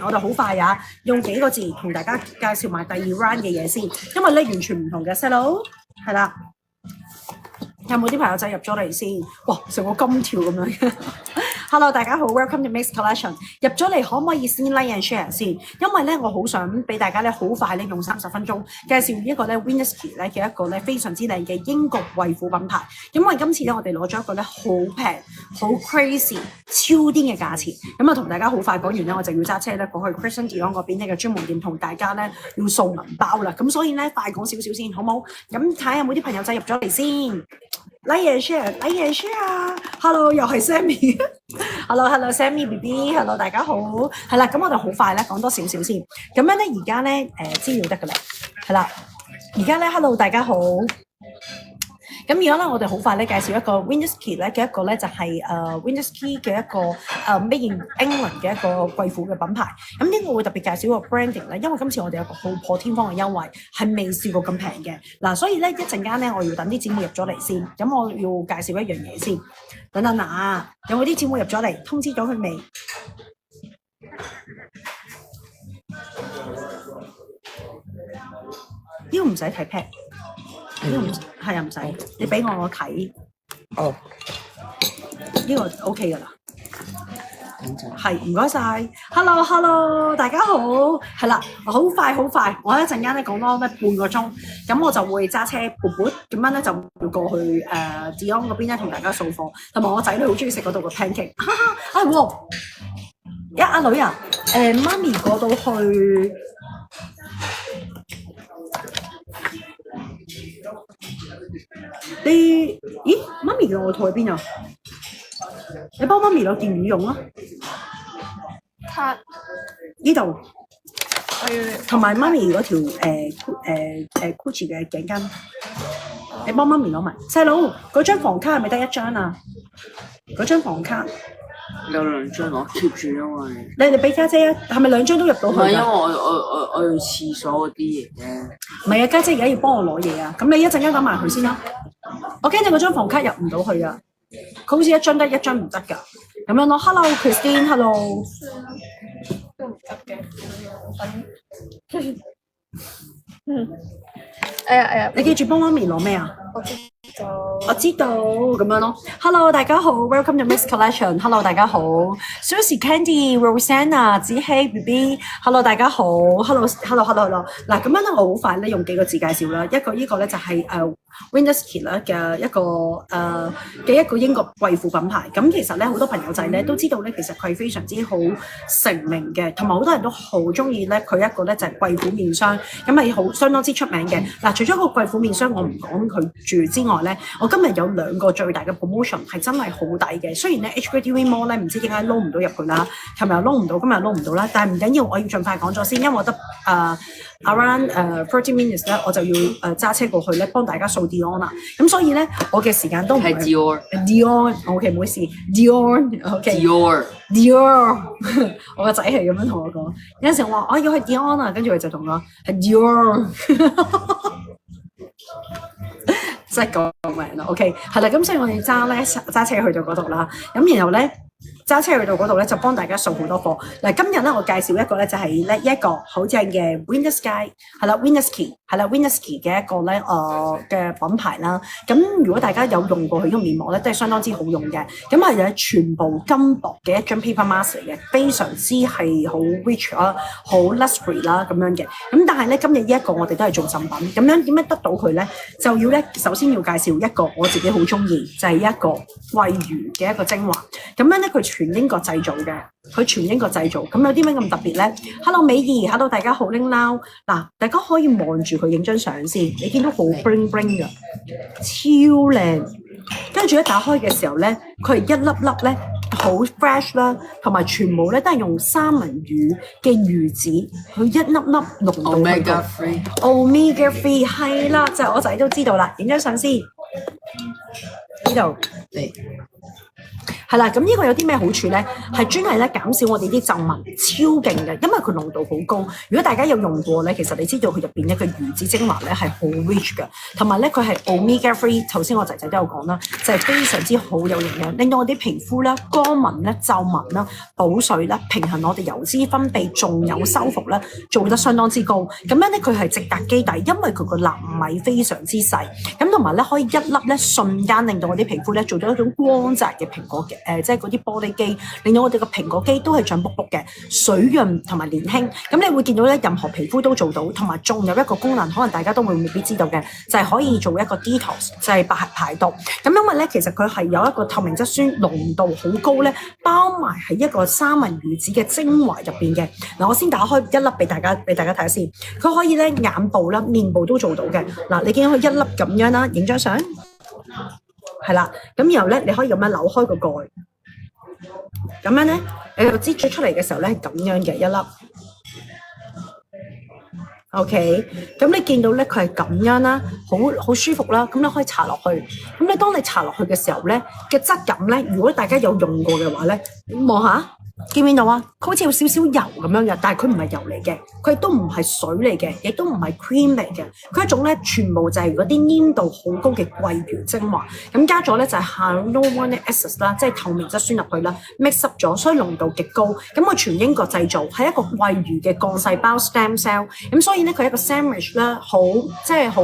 我哋好快呀，用幾個字同大家介紹埋第二 round 嘅嘢先，因為咧完全唔同嘅 Hello 係啦。有冇啲朋友仔入咗嚟先？哇，成個金條咁樣。Hello，大家好 ，Welcome to Mix Collection。入咗嚟可唔可以先 like and share 先？因為咧，我好想俾大家咧好快咧用30分鐘介紹一個咧 Winnersky 咧嘅一個咧非常之靚嘅英國貴婦品牌。因為今次咧我哋攞咗一個咧好平、好 crazy、超癲嘅價錢。咁啊，同大家好快講完咧，我就要揸車咧過去 Christian Dior 嗰邊呢個專門店同大家咧要掃銀包啦。咁所以咧快講少少先，好冇？咁睇下有冇啲朋友仔入咗嚟先。Like and share，like and share。Hello， 又係 Sammy。Hello Sammy BB，Hello 大家好。係啦，咁我哋好快咧講多少少先。咁樣咧，而家咧資料得㗎啦。係啦，而家咧 Hello 大家好。咁而家咧，我哋好快咧介紹一個 Winnersky 咧嘅一個咧就係Winnersky 嘅一個Made in England 嘅一個貴婦嘅品牌。咁呢個會特別介紹個 branding 咧，因為今次我哋有個好破天荒嘅優惠，係未試過咁平嘅。嗱，所以咧一陣間咧，我要等啲姊妹入咗嚟先。咁我要介紹一樣嘢先。等等嗱，有冇啲姊妹入咗嚟？通知咗佢未？呢個唔使睇 pad。呢個唔係啊，唔使，你俾我睇。哦，呢個 OK 噶啦。係，唔該晒。Hello，大家好。係啦，好快，我一陣間咧講多咧半個鐘，咁我就會揸車撥撥咁樣咧就會過去Dion 嗰邊咧同大家掃貨，同埋我仔女好中意食嗰度嘅 pancake。係喎，阿女啊，媽咪過到去。咦，媽咪嘅我套喺邊啊？你幫媽咪攞件羽絨啊？呢度，同埋媽咪嗰條Gucci 嘅頸巾，你幫媽咪攞埋。細佬，嗰張房卡係咪得一張啊？嗰張房卡有2張我 keep 住，因為你哋俾家姐啊，係咪2張都入到去？唔係，因為我要廁所嗰啲嘢啫。唔係啊，家姐而家要幫我攞嘢啊，咁你一陣間等埋佢先啦。我驚你嗰張房卡入唔到去啊，佢好似一張得一張唔得㗎，咁樣咯。Hello Christine，Hello。都唔得嘅，你記住幫媽咪攞咩啊？我知道咁樣咯。Hello 大家好 ，Welcome to Mix Collection。Hello 大家好 ，Susie、Candy、Rosanna、子希、BB。Hello 大家好 ，Hello。嗱咁樣咧，我好快咧用幾個字介紹啦。呢個咧就係Winnersky 咧嘅一個英國貴婦品牌。咁其實咧好多朋友仔咧都知道咧，其實佢係非常之好成名嘅，同埋好多人都好中意咧佢一個咧就係貴婦面霜，咁係好相當之出名嘅。嗱，除咗個貴婦面霜我唔講佢住之外咧，我今日有2個最大嘅 promotion 係真係好抵嘅。雖然咧 HKTV Mall 咧唔知點解撈唔到入去啦，琴日撈唔到，今日撈唔到啦，但係唔緊要，我要盡快講咗先，因為我得around 30 minutes 咧，我就要揸車過去咧幫大家掃 Dion 啦。咁所以咧，我嘅時間都唔係 Dior，OK 唔好意思 Dior，我個仔係咁樣同我講，有陣時我話我要去 Dion 啊，跟住佢就同我係 Dior。即係講明啦 ，OK， 係啦，咁所以我哋揸車去到嗰度啦，咁然後咧揸車去到嗰度咧就幫大家掃好多貨。嗱，今日咧我介紹一個咧就係咧一個好正嘅 Winnersky， 係啦 Winnersky 嘅一個咧嘅品牌啦。咁如果大家有用過佢呢個面膜咧，都係相當之好用嘅。咁係全部金箔嘅一張 paper mask 嚟嘅，非常之係好 rich 啦，好 luxury 啦咁樣嘅。咁但係咧今日呢一個我哋都係做贈品，咁樣點樣得到佢咧？就要咧首先要介紹一個我自己好中意，就係一個桂魚嘅一個精華。咁樣咧佢全英國製造嘅，咁有啲咩咁特別咧 ？Hello 美儀 ，Hello 大家好拎撈。嗱，大家可以望住佢影張相先，你見到好 bling bling 㗎，超靚。跟住一打開嘅時候咧，佢係一粒粒咧好 fresh 啦，同埋全部咧都係用三文魚嘅魚子，佢一粒粒濃到去到 Omega 3係啦，就係我仔都知道啦。影張相先，呢度嚟。係啦，咁呢個有啲咩好處咧？係專係咧減少我哋啲皺紋，超勁嘅，因為佢濃度好高。如果大家有用過咧，其實你知道佢入邊一個魚子精華咧係好 rich 嘅，同埋咧佢係 omega 3。頭先我仔仔都有講啦，就係非常之好有營養，令到我啲皮膚咧、乾紋咧、皺紋啦、補水啦、平衡我哋油脂分泌，仲有修復咧，做得相當之高。咁樣咧佢係直達基底，因為佢個納米非常之細，咁同埋咧可以一粒咧瞬間令到我啲皮膚咧做到一種光澤嘅蘋果嘅即係嗰啲玻璃肌，令到我哋個蘋果肌都係長卜卜嘅，水潤同埋年輕。咁你會見到咧，任何皮膚都做到，同埋仲有一個功能，可能大家都會未必知道嘅，就係可以做一個 detox，就係排毒。咁因為咧，其實佢係有一個透明質酸濃度好高咧，包埋喺一個三文魚子嘅精華入邊嘅。嗱，我先打開一粒俾大家睇下先，佢可以咧眼部啦、面部都做到嘅。嗱，你見到佢一粒咁樣啦，影張相。係啦，咁然後咧，你可以咁樣扭開個蓋，咁樣咧，你就擠咗出嚟嘅時候咧，係咁樣嘅一粒。OK，咁你見到咧，佢係咁樣啦，好舒服啦。咁你可以搽落去，咁你當你搽落去嘅時候咧，嘅質感咧，如果大家有用過嘅話咧，望下。見唔見到啊？佢好似有少少油咁樣嘅，但係佢唔係油嚟嘅，佢亦都唔係水嚟嘅，亦都唔係 cream 嚟嘅。佢一種咧，全部就係嗰啲黏度好高嘅桂魚精華，咁加咗咧就係 hyaluronic acid 啦，即係透明質酸入去啦 ，mix up 咗，所以濃度極高。咁佢全英國製造，係一個桂魚嘅幹細胞 stem cell， 咁所以咧佢一個 sandwich 啦，即係好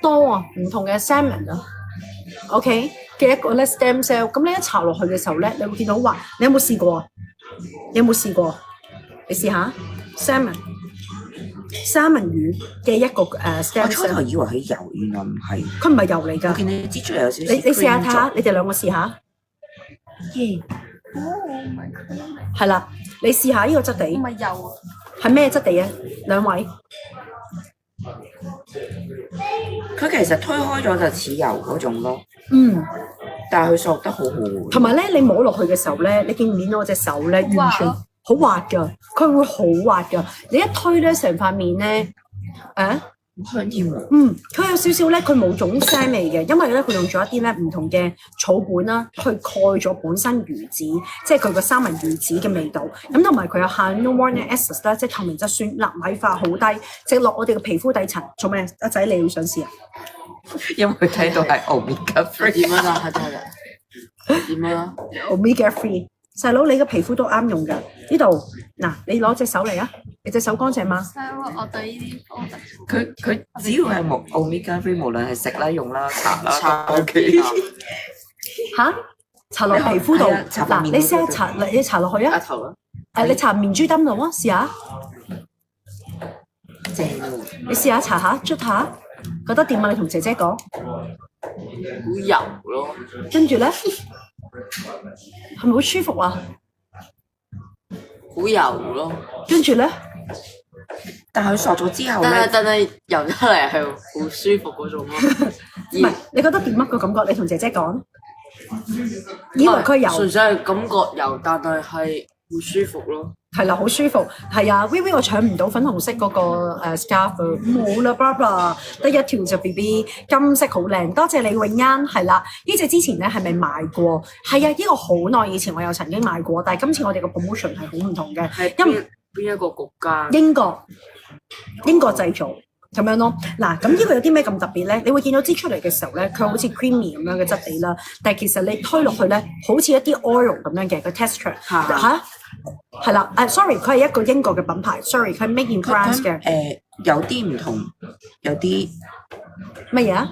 多啊，唔同嘅 salmon 啊 ，OK 嘅一個咧 stem cell。咁你一搽落去嘅時候咧，你會見到話，你有冇試過啊？你有冇試過？你試下三文魚嘅一個stem cell。我初頭以為係油，原來唔係。佢唔係油嚟㗎。我見你擠出嚟有少少。你試下睇下，你哋兩個試下。係啦，你試下呢個質地。唔係油啊。係咩質地啊？兩位。佢其實推開咗就似油嗰種咯。嗯。但係佢索得好好。同埋咧，你摸落去嘅時候咧，你見唔見到我隻手咧，完全好滑㗎，佢會好滑㗎。你一推咧，成塊面咧，好香添喎。佢有少少咧，佢冇種腥味嘅，因為咧佢用咗一啲咧唔同嘅草本啦，去蓋咗本身魚子，即係佢個三文魚子嘅味道。咁同埋佢有 hyaluronic acid 啦，即係透明質酸，納米化好低，直落我哋嘅皮膚底層。做咩？阿仔，你要想試啊？因為睇到係 omega 3。點樣啊？係真係點樣啊 ？omega 3，細佬你嘅皮膚都啱用㗎。呢度嗱，你攞隻手嚟啊！你隻手乾淨嗎？我對呢啲佢只要係冇 omega 3，無論係食啦、用啦、搽啦，搽 OK。嚇？搽落皮膚度嗱，你試下搽，你搽落去啊！頭啦。你搽面珠墩度啊，試下。正喎。你試下搽下，捽下，覺得點啊？你同姐姐講。好油咯。跟住咧，係咪好舒服啊？好油咯。跟住咧，但係佢索咗之後咧，但係油得嚟係好舒服嗰種咯。唔係，你覺得點啊個感覺？你同姐姐講。以為佢油。純粹係感覺油，但係好舒服咯。係啦，好舒服。係啊 ，Vivi 我搶唔到粉紅色嗰個scarf，冇啦 ，Barbara 得一條就 BB 金色好靚。多謝你永欣，係啦，呢隻之前咧係咪賣過？係啊，呢個好耐以前我有曾經買過，但係今次我哋個 promotion 係好唔同嘅。因為邊一個國家？英國製造。咁樣咯，嗱，咁呢個有啲咩咁特別咧？你會見到擠出嚟嘅時候咧，佢好似 creamy 咁樣嘅質地啦，但係其實你推落去咧，好似一啲 oil 咁樣嘅個 texture 嚇，係啦，sorry，佢係一個英國嘅品牌 ，sorry，佢係 made in France 嘅。有啲唔同，有啲乜嘢啊？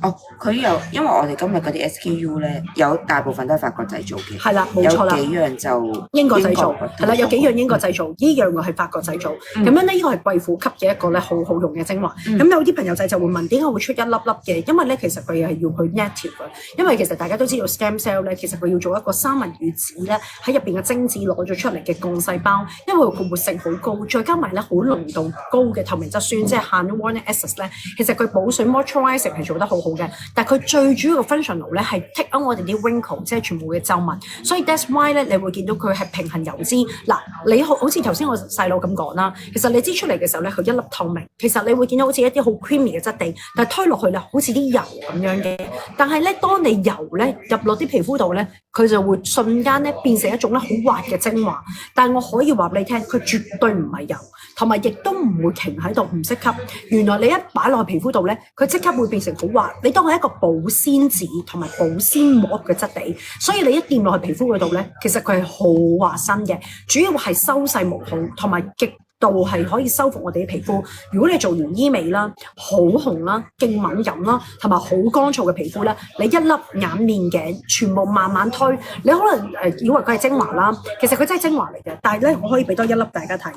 哦，佢有，因為我哋今日嗰啲 SKU 咧，有大部分都係法國製造嘅。係啦，冇錯啦。有幾樣就英國製造，係啦，有幾樣英國製造，呢樣嘅係法國製造。咁樣咧，呢個係貴婦級嘅一個咧，好好用嘅精華。咁有啲朋友仔就會問，點解會出一粒粒嘅？因為咧，其實佢係要去 native 嘅。因為其實大家都知道 stem cell 咧，其實佢要做一個三文魚子咧，喺入邊嘅精子攞咗出嚟嘅幹細胞，因為佢活性好高，再加埋咧好濃度高嘅透明質酸，即係 hyaluronic acid 咧，其實佢補水 moisturizing 係做得好。好嘅，但係佢最主要嘅 functional 咧係 take out 我哋啲 wrinkle， 即係全部嘅皺紋。所以 that's why 咧，你會見到佢係平衡油脂。嗱，你好似頭先我細佬咁講啦，其實你擠出嚟嘅時候咧，佢一粒透明，其實你會見到好似一啲好 creamy 嘅質地，但係推落去咧，好似啲油咁樣嘅。但係咧，當你油咧入落啲皮膚度咧，佢就會瞬間咧變成一種咧好滑嘅精華。但係我可以話俾你聽，佢絕對唔係油，同埋亦都唔會停喺度唔識吸。原來你一擺落去皮膚度咧，佢即刻會變成好滑。你當係一個保鮮紙同埋保鮮膜嘅質地，所以你一掂落去皮膚嗰度咧，其實佢係好滑身嘅，主要係修細毛孔同埋極度係可以修復我哋嘅皮膚。如果你做完醫美啦、好紅啦、勁敏感啦，同埋好乾燥嘅皮膚咧，你一粒眼面頸全部慢慢推，你可能以為佢係精華啦，其實佢真係精華嚟嘅。但係咧，我可以俾多一粒大家睇，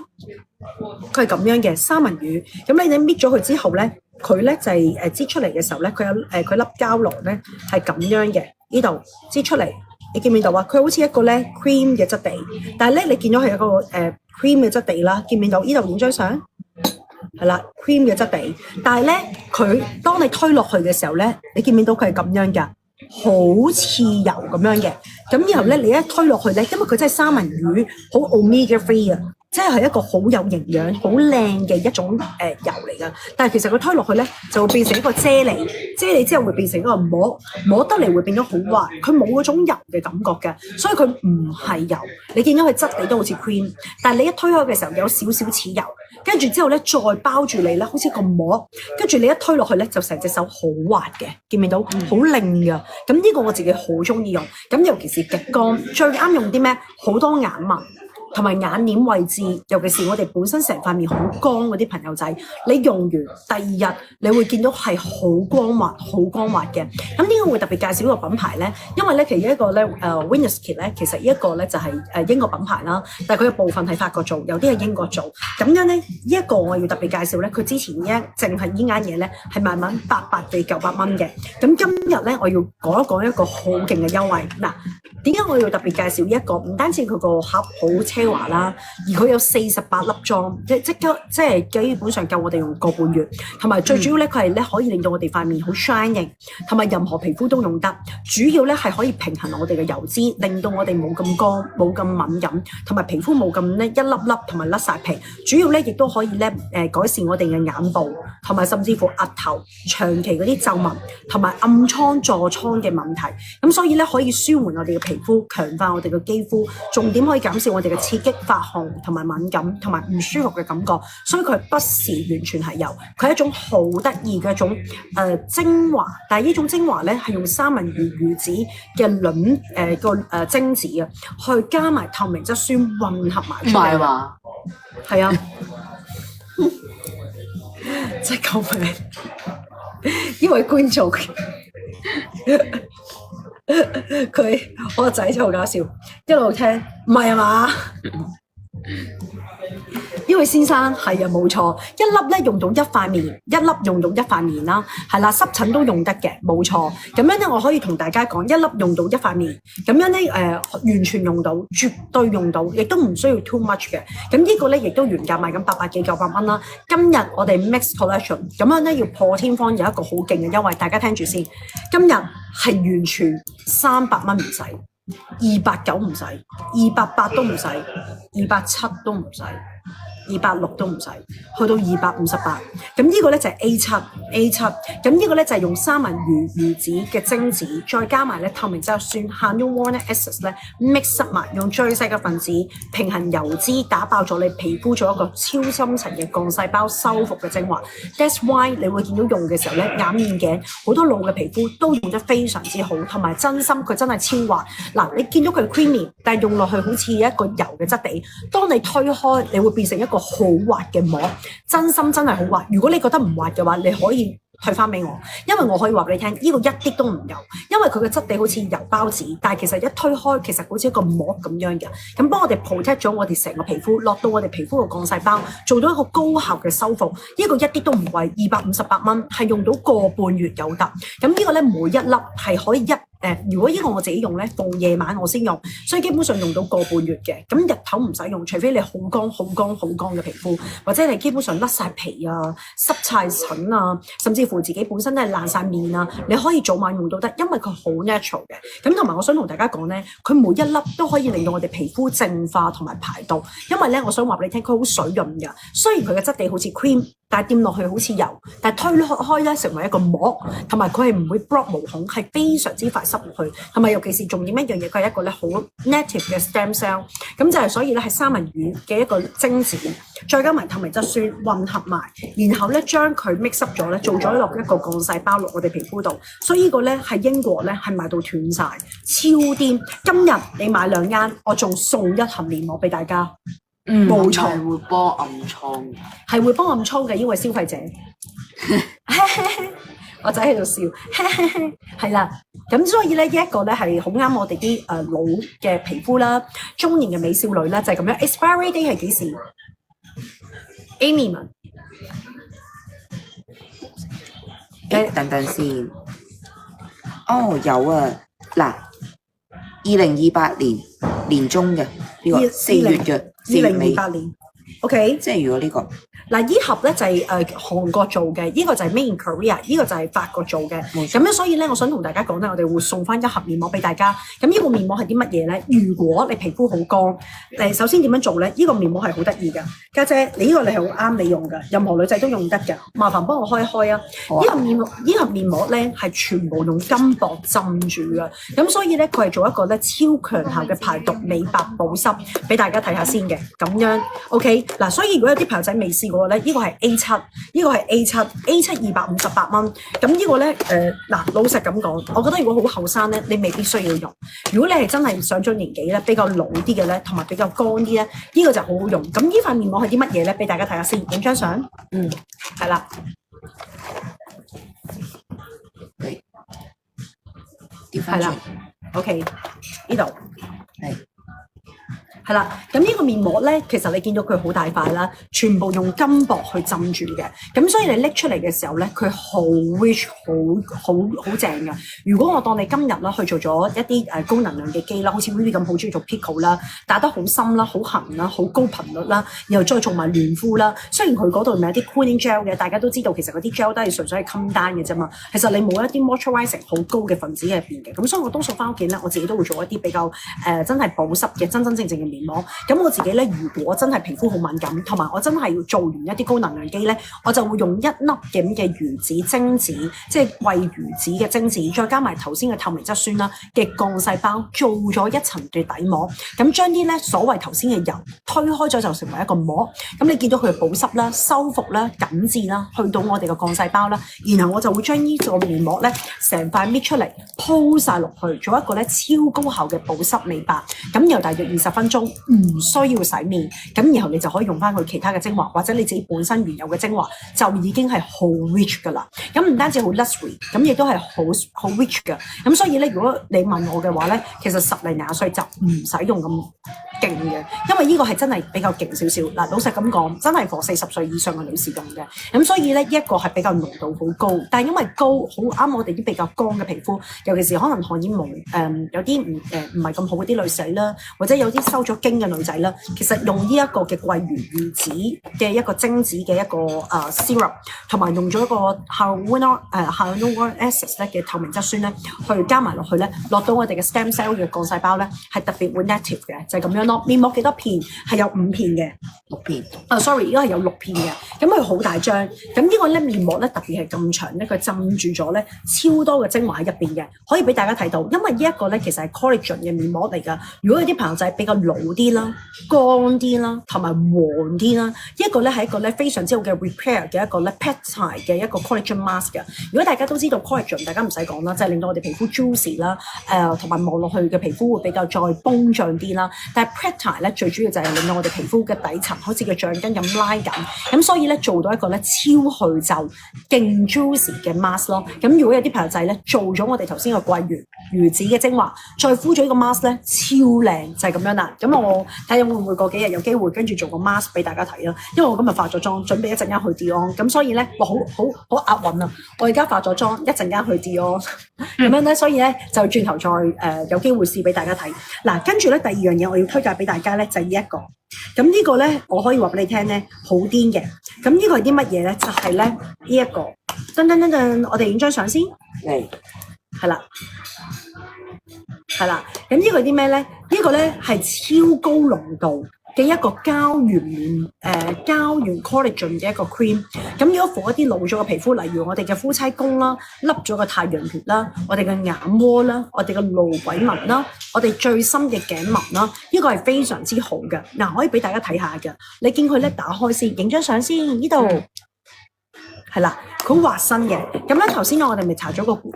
佢係咁樣嘅三文魚。咁你搣咗佢之後咧，佢咧就係擠出嚟嘅時候咧，佢有佢粒膠囊咧係咁樣嘅，呢度擠出嚟。你見唔見到啊？佢好似一個咧 cream 嘅質地，但係咧你見到係一個cream 嘅質地啦。見唔見到？呢度影張相係啦 ，cream 嘅質地。但係咧佢當你推落去嘅時候咧，你見唔見到佢係咁樣㗎？好似油咁樣嘅。咁然後咧你一推落去咧，因為佢真係三文魚，好 omega 3啊。即係一個好有營養、好靚嘅一種油嚟㗎，但係其實佢推落去咧就會變成一個啫喱，啫喱之後會變成一個膜，膜得嚟會變咗好滑，佢冇嗰種油嘅感覺嘅，所以佢唔係油。你見到佢質地都好似 cream， 但係你一推開嘅時候有少少似油，跟住之後咧再包住你咧，好似個膜，跟住你一推落去咧就成隻手好滑嘅，見唔見到？好靚㗎。咁呢個我自己好中意用，咁尤其是極乾，最啱用啲咩？好多眼紋。同埋眼簾位置，尤其是我哋本身成塊面好乾嗰啲朋友仔，你用完第二日，你會見到係好光滑、好光滑嘅。咁點解會特別介紹呢個品牌咧？因為咧，其實一個咧Winnerski 咧，其實呢一個咧就係英國品牌啦，但係佢嘅部分係法國做，有啲係英國做。咁樣咧，呢一個我要特別介紹咧，佢之前淨係呢間嘢咧係慢慢800至900蚊嘅。咁今日咧，我要講一講一個好勁嘅優惠嗱。點解我要特別介紹一個？唔單止佢個盒好奢華啦，而佢有48粒裝，即係基本上夠我哋用個半月。同埋最主要咧，佢係咧可以令到我哋塊面好 shining， 同埋任何皮膚都用得。主要咧係可以平衡我哋嘅油脂，令到我哋冇咁乾、冇咁敏感，同埋皮膚冇咁咧一粒粒同埋甩晒皮。主要咧亦都可以咧改善我哋嘅眼部，同埋甚至乎額頭長期嗰啲皺紋同埋暗瘡、痤瘡嘅問題。咁所以咧可以舒緩我哋嘅皮膚，強化我哋嘅肌膚，重點可以減少我哋嘅刺激、發紅同埋敏感同埋唔舒服嘅感覺。所以佢不是完全係油，佢係一種好得意嘅一種精華。但係呢種精華咧係用三文魚魚子嘅卵精子啊，去加埋透明質酸混合埋出嚟。唔係話係啊，真係救命！呢位觀眾佢我個仔就好搞笑，一路聽唔係啊嘛？呢位先生係啊，冇錯，一粒咧用到一塊面，一粒用到一塊面啦，係啦，濕疹都用得嘅，冇錯。咁樣咧，我可以同大家講，一粒用到一塊面，咁樣咧完全用到，絕對用到，亦都唔需要 too much 嘅。咁呢個咧亦都原價賣緊800幾900蚊啦。今日我哋 Mix Collection 咁樣咧要破天荒有一個好勁嘅優惠，大家聽住先。今日係完全300蚊唔使，290唔使，280都唔使，270都唔使。260都唔使，去到258。咁呢個咧就係 A7，咁呢個咧就係用三文魚魚子嘅精子，再加埋咧透明質酸 Hyaluronic Acid 咧 mix 埋，用最細嘅分子平衡油脂，打爆咗你皮膚做一個超深層嘅幹細胞修復嘅精華。That's why 你會見到用嘅時候咧，眼面頸好多老嘅皮膚都用得非常之好，同埋真心佢真係超滑。嗱，你見到佢 creamy， 但係用落去好似一個油嘅質地。當你推開，你會變成一個好滑嘅膜，真心真係好滑。如果你覺得唔滑嘅話，你可以退翻俾我，因為我可以話俾你聽，呢個一啲都唔油，因為佢嘅質地好似油包紙，但係其實一推開，其實好似一個膜咁樣嘅，咁幫我哋 protect 咗我哋成個皮膚，落到我哋皮膚嘅幹細胞，做到一個高效嘅修復。呢個一啲都唔貴，258蚊，係用到個半月有得。咁呢個咧每一粒係可以1如果呢個我自己用咧，逢夜晚我先用，所以基本上用到個半月嘅。咁日頭唔使用，除非你好乾嘅皮膚，或者你基本上甩晒皮啊、濕晒疹啊，甚至乎自己本身都係爛晒面啊，你可以早晚用都得，因為佢好 natural 嘅。咁同埋我想同大家講咧，佢每一粒都可以令到我哋皮膚淨化同埋排毒，因為咧我想話俾你聽，佢好水潤㗎。雖然佢嘅質地好似 cream，但係掂落去好似油，但係推開咧成為一個膜，同埋佢係唔會 block 毛孔，係非常之快濕落去，同埋尤其是重點一樣嘢，佢係一個咧好 native 嘅 stem cell， 咁就係所以咧係三文魚嘅一個精子，再加埋透明質酸混合埋，然後咧將佢 mix up 咗咧，做咗落一個幹細胞落我哋皮膚度，所以呢個咧喺英國咧係賣到斷晒，超癲！今日你買2間，我仲送1盒面膜俾大家。冇錯，係會幫暗瘡嘅。係會幫暗瘡嘅呢位消費者。我仔喺度笑，係啦。咁所以咧，呢一個咧係好啱我哋啲老嘅皮膚啦，中年嘅美少女啦，就係咁樣。expiry day 係幾時 ？Amy 問。等等先。哦，有啊，嗱，2028年年中嘅呢個4月嘅4月尾2028年。OK，即係如果呢個。嗱，依盒咧就係韓國做嘅，呢個就係 Made in Korea， 呢個就係法國做嘅。咁樣所以咧，我想同大家講咧，我哋會送翻1盒面膜俾大家。咁呢個面膜係啲乜嘢咧？如果你皮膚好乾，首先點樣做咧？呢個面膜係好得意㗎，家姐，你呢個你係好啱你用㗎，任何女仔都用得㗎。麻煩幫我開一開啊！呢盒面膜咧係全部用金箔浸住㗎，咁所以咧佢係做一個咧超強效嘅排毒、美白、保濕，俾大家睇下先嘅。咁樣 OK 嗱，所以如果有啲朋友仔未試過咧，呢個係 A7，呢個係 A7 258蚊。咁呢個咧嗱，老實咁講，我覺得如果好後生咧，你未必需要用。如果你係真係上咗年紀咧，比較老啲嘅咧，同埋比較乾啲咧，呢個就好好用。咁呢塊面膜係啲乜嘢咧？俾大家睇下先，影張相。係啦。係啦，OK，呢度係啦，咁呢個面膜咧，其實你見到佢好大塊啦，全部用金箔去浸住嘅，咁所以你拎出嚟嘅時候咧，佢好 rich， 好正㗎。如果我當你今日啦去做咗一啲高能量嘅肌啦，好似 Vivi 咁好中意做 Pico 啦，打得好深啦，好痕啦，好高頻率啦，然後再做埋嫩膚啦。雖然佢嗰度咪有啲 cooling gel 嘅，大家都知道其實嗰啲 gel 都係純粹係襟單嘅啫嘛。其實你冇一啲 moisturizing 好高嘅分子喺入邊嘅，咁所以我多數翻屋企咧，我自己都會做一啲比較真係保濕嘅真正嘅面膜。咁我自己咧，如果真係皮膚好敏感，同埋我真係要做完一啲高能量肌咧，我就會用1粒咁嘅魚子精子，即係餵魚子嘅精子，再加埋頭先嘅透明質酸啦嘅幹細胞，做咗一層嘅底膜，咁將啲咧所謂頭先嘅油推開咗，就成為一個膜。咁你見到佢嘅保濕啦、修復啦、緊緻啦，去到我哋嘅幹細胞啦，然後我就會將呢個面膜咧成塊搣出嚟鋪晒落去，做一個咧超高效嘅保濕美白。咁由大約20分鐘。唔需要洗面，咁然後你就可以用翻佢其他嘅精華，或者你自己本身原有嘅精華，就已經係好 rich 噶啦。咁唔單止好 luxury，咁亦都係好 rich 噶。咁所以咧，如果你問我嘅話咧，其實10零20歲就唔使用咁勁嘅，因為呢個係真係比較勁少少。嗱，老實咁講，真係 for 40歲以上嘅女士用嘅。咁所以咧，一個係比較濃度好高，但係因為高好啱我哋啲比較乾嘅皮膚，尤其是可能荷爾蒙有啲唔係咁好嗰啲女仔啦，或者有啲收咗經嘅女仔啦，其實用呢一個嘅桂圓魚子嘅一個精子嘅一個syrup， 同埋用咗一個 hyaluronic acid 咧嘅透明質酸咧，去加埋落去咧，落到我哋嘅 stem cell 嘅幹細胞咧，係特別會 native 嘅，就係咁樣咯。面膜幾多片？係有5片嘅，6片。sorry， 應該係有6片嘅。咁佢好大張，咁呢個咧面膜咧特別係咁長咧，佢浸住咗咧超多嘅精華喺入邊嘅，可以俾大家睇到。因為呢一個咧其實係 collagen 嘅面膜嚟㗎。如果有啲朋友仔比較老啲啦、乾啲啦，同埋黃啲啦，一個咧係一個咧非常之好嘅 repair 嘅一個咧 peptide 嘅一個 collagen mask 嘅。如果大家都知道 collagen， 大家唔使講啦，就係令到我哋皮膚 juicy 啦，同埋望落去嘅皮膚會比較再膨脹啲啦。但係 peptide 咧最主要就係令到我哋皮膚嘅底層好似個橡筋咁拉緊，咁所以以咧做到一個咧超去皺、勁 juicy 嘅 mask 咯。咁如果有啲朋友仔咧做咗我哋頭先個桂圓魚子嘅精華，再敷咗呢個 mask 咧超靚，就係咁樣啦。咁我睇下會唔會過幾日有機會跟住做個 mask 俾大家睇啦。因為我今日化咗妝，準備一陣間去 Dior， 咁所以咧哇好押韻啊！我而家化咗妝，一陣間去 Dior， 咁樣咧，所以咧就轉頭再有機會試俾大家睇。嗱，跟住咧第二樣嘢我要推介俾大家咧就係呢一個。咁呢個咧，我可以話俾你聽咧，好癲嘅。咁呢個係啲乜嘢咧？就係咧呢一個，我哋影張相先。嚟係啦，係啦。咁呢個係啲咩咧？呢個咧係超高濃度嘅一個膠原 collagen 嘅一個 cream。咁如果 for 一啲老咗嘅皮膚，例如我哋嘅夫妻宮啦、凹咗嘅太陽穴啦、我哋嘅眼窩啦、我哋嘅露鬼紋啦、我哋最深嘅頸紋啦，呢個係非常之好嘅。嗱，可以俾大家睇下嘅。你見佢咧打開先，影張相先，呢度係啦。佢好滑身嘅，咁咧頭先我哋咪搽咗個桂